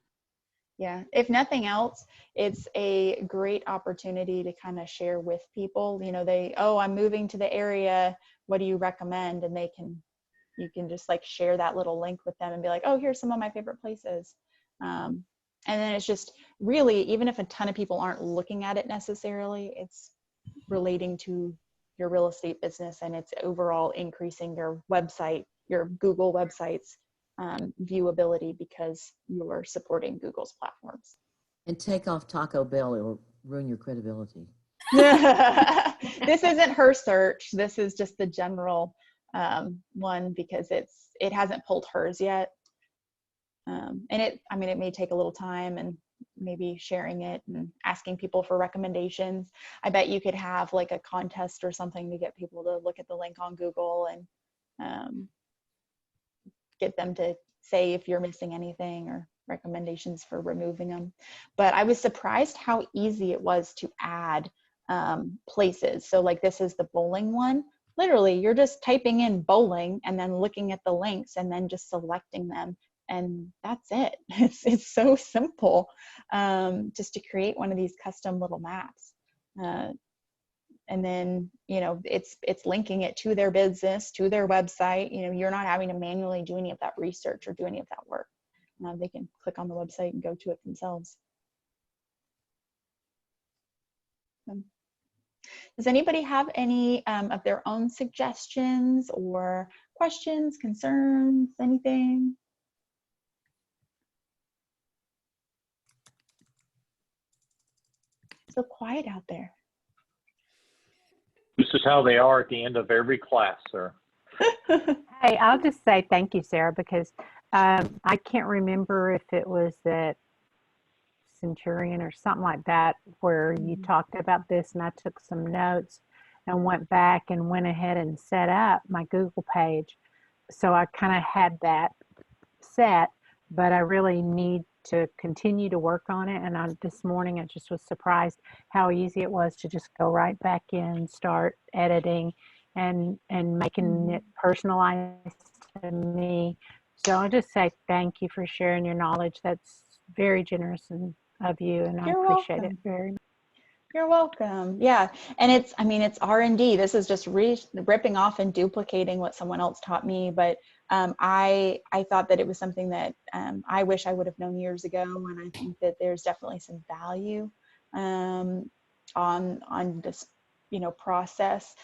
Yeah, if nothing else, it's a great opportunity to kind of share with people. You know, I'm moving to the area. What do you recommend? And you can just like share that little link with them and be like, oh, here's some of my favorite places. And then it's just really, even if a ton of people aren't looking at it necessarily, it's relating to your real estate business, and it's overall increasing your website, your Google websites viewability, because you're supporting Google's platforms.
And take off Taco Bell, it will ruin your credibility.
This isn't her search. This is just the general one, because it hasn't pulled hers yet. And it may take a little time, and maybe sharing it and asking people for recommendations. I bet you could have like a contest or something to get people to look at the link on Google and get them to say if you're missing anything or recommendations for removing them. But I was surprised how easy it was to add places. So like this is the bowling one. Literally, you're just typing in bowling and then looking at the links and then just selecting them. And that's it. It's so simple just to create one of these custom little maps. And then, you know, it's linking it to their business, to their website. You know, you're not having to manually do any of that research or do any of that work. They can click on the website and go to it themselves. Does anybody have any of their own suggestions or questions, concerns, anything? So quiet out there.
This is how they are at the end of every class, sir.
Hey, I'll just say thank you, Sarah, because I can't remember if it was at Centurion or something like that where you talked about this, and I took some notes and went back and went ahead and set up my Google page. So I kind of had that set, but I really need to continue to work on it. And this morning I just was surprised how easy it was to just go right back in, start editing and making it personalized to me. So I'll just say thank you for sharing your knowledge. That's very generous of you, and I appreciate it very much.
You're welcome. Yeah. And it's, I mean, it's R&D. This is just ripping off and duplicating what someone else taught me. But I thought that it was something that I wish I would have known years ago. And I think that there's definitely some value on this, process.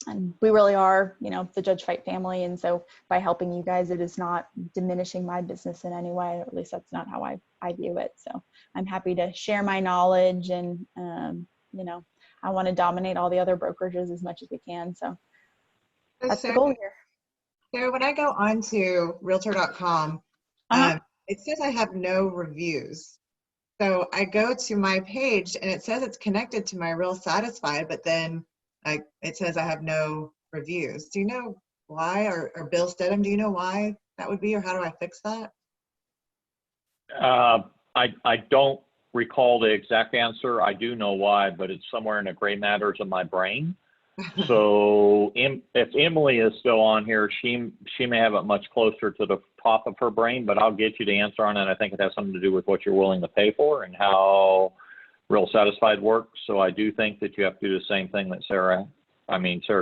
And we really are, the Judge Fight family. And so by helping you guys, it is not diminishing my business in any way, or at least that's not how I view it. So I'm happy to share my knowledge, and, I want to dominate all the other brokerages as much as we can. So that's the goal here.
So when I go on to Realtor.com, it says I have no reviews. So I go to my page and it says it's connected to my Real Satisfied, but then it says I have no reviews. Do you know why? Or Bill Stedham, do you know why that would be, or how do I fix that?
I don't recall the exact answer. I do know why, but it's somewhere in the gray matters of my brain. So if Emily is still on here, she may have it much closer to the top of her brain, but I'll get you the answer on it. I think it has something to do with what you're willing to pay for and how Real Satisfied works. So I do think that you have to do the same thing that Sarah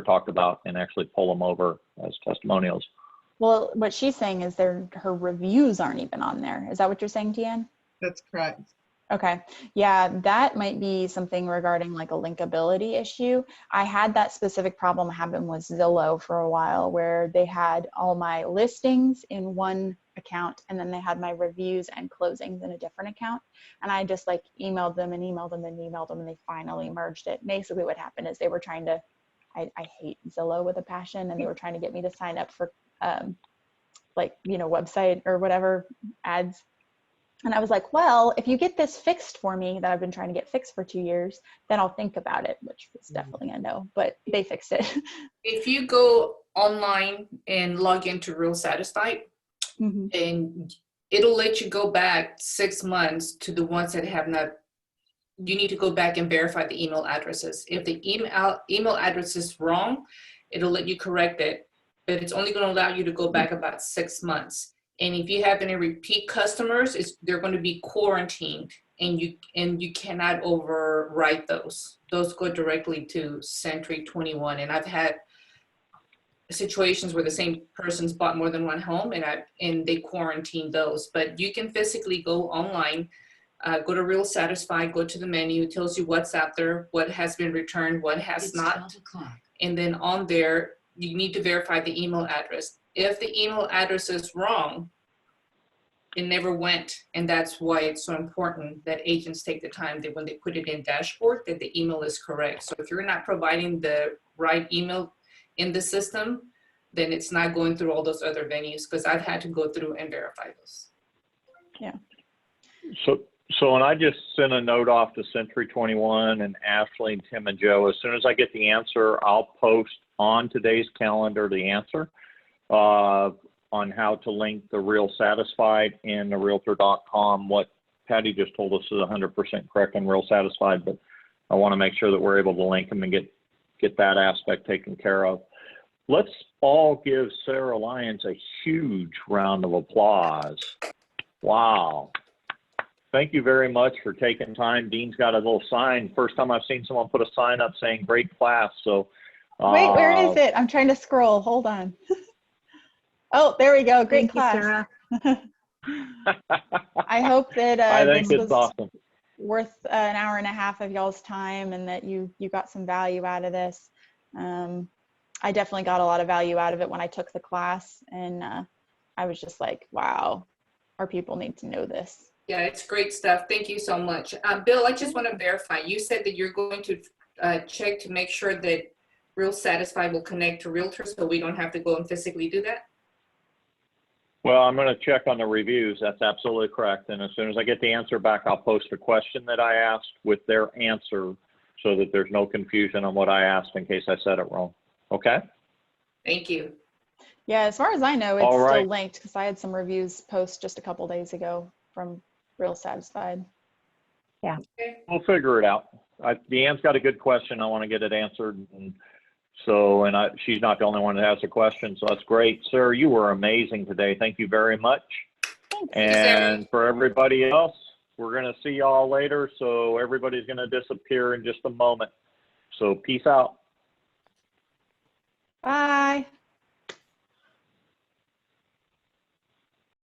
talked about, and actually pull them over as testimonials.
Well, what she's saying is her reviews aren't even on there. Is that what you're saying, Tian?
That's correct.
Okay. Yeah, that might be something regarding like a linkability issue. I had that specific problem happen with Zillow for a while, where they had all my listings in one account, and then they had my reviews and closings in a different account. And I just like emailed them, and they finally merged it. Basically what happened is they were trying to, I hate Zillow with a passion, and they were trying to get me to sign up for website or whatever ads. And I was like, well, if you get this fixed for me that I've been trying to get fixed for 2 years, then I'll think about it, which was definitely a no, but they fixed it.
If you go online and log into Real Satisfied, and it'll let you go back 6 months to the ones that have not, you need to go back and verify the email addresses. If the email address is wrong, it'll let you correct it, but it's only going to allow you to go back about 6 months. And if you have any repeat customers, they're going to be quarantined, and you cannot overwrite those. Those go directly to Century 21. And I've had situations where the same person's bought more than one home, and they quarantine those. But you can physically go online, go to Real Satisfied, go to the menu, it tells you what's out there, what has been returned, what has not. And then on there, you need to verify the email address. If the email address is wrong, it never went. And that's why it's so important that agents take the time that when they put it in dashboard, that the email is correct. So if you're not providing the right email in the system, then it's not going through all those other venues, because I've had to go through and verify those.
Yeah.
So when I just sent a note off to Century 21 and Ashley and Tim and Joe, as soon as I get the answer, I'll post on today's calendar the answer on how to link the Real Satisfied and the Realtor.com. What Patty just told us is 100% correct on Real Satisfied, but I want to make sure that we're able to link them and get that aspect taken care of. Let's all give Sarah Lyons a huge round of applause. Wow. Thank you very much for taking time. Dean's got a little sign. First time I've seen someone put a sign up saying great class. So
wait, where is it? I'm trying to scroll. Hold on. Oh, there we go. Great class.
Sarah.
I hope that
I think
this
it's
was
awesome.
worth an hour and a half of y'all's time, and that you got some value out of this. I definitely got a lot of value out of it when I took the class, and I was just like, wow, our people need to know this.
Yeah, it's great stuff. Thank you so much. Bill, I just want to verify. You said that you're going to check to make sure that Real Satisfied will connect to Realtors, so we don't have to go and physically do that?
Well, I'm going to check on the reviews. That's absolutely correct. And as soon as I get the answer back, I'll post a question that I asked with their answer, so that there's no confusion on what I asked in case I said it wrong. Okay?
Thank you.
Yeah, as far as I know, it's
All right.
still linked, because I had some reviews post just a couple days ago from Real Satisfied.
Yeah.
We'll figure it out. Deanne's got a good question. I want to get it answered. And she's not the only one that has a question, so that's great. Sarah, you were amazing today. Thank you very much.
Thanks.
And for everybody else, We're going to see y'all later. So everybody's going to disappear in just a moment. So peace out.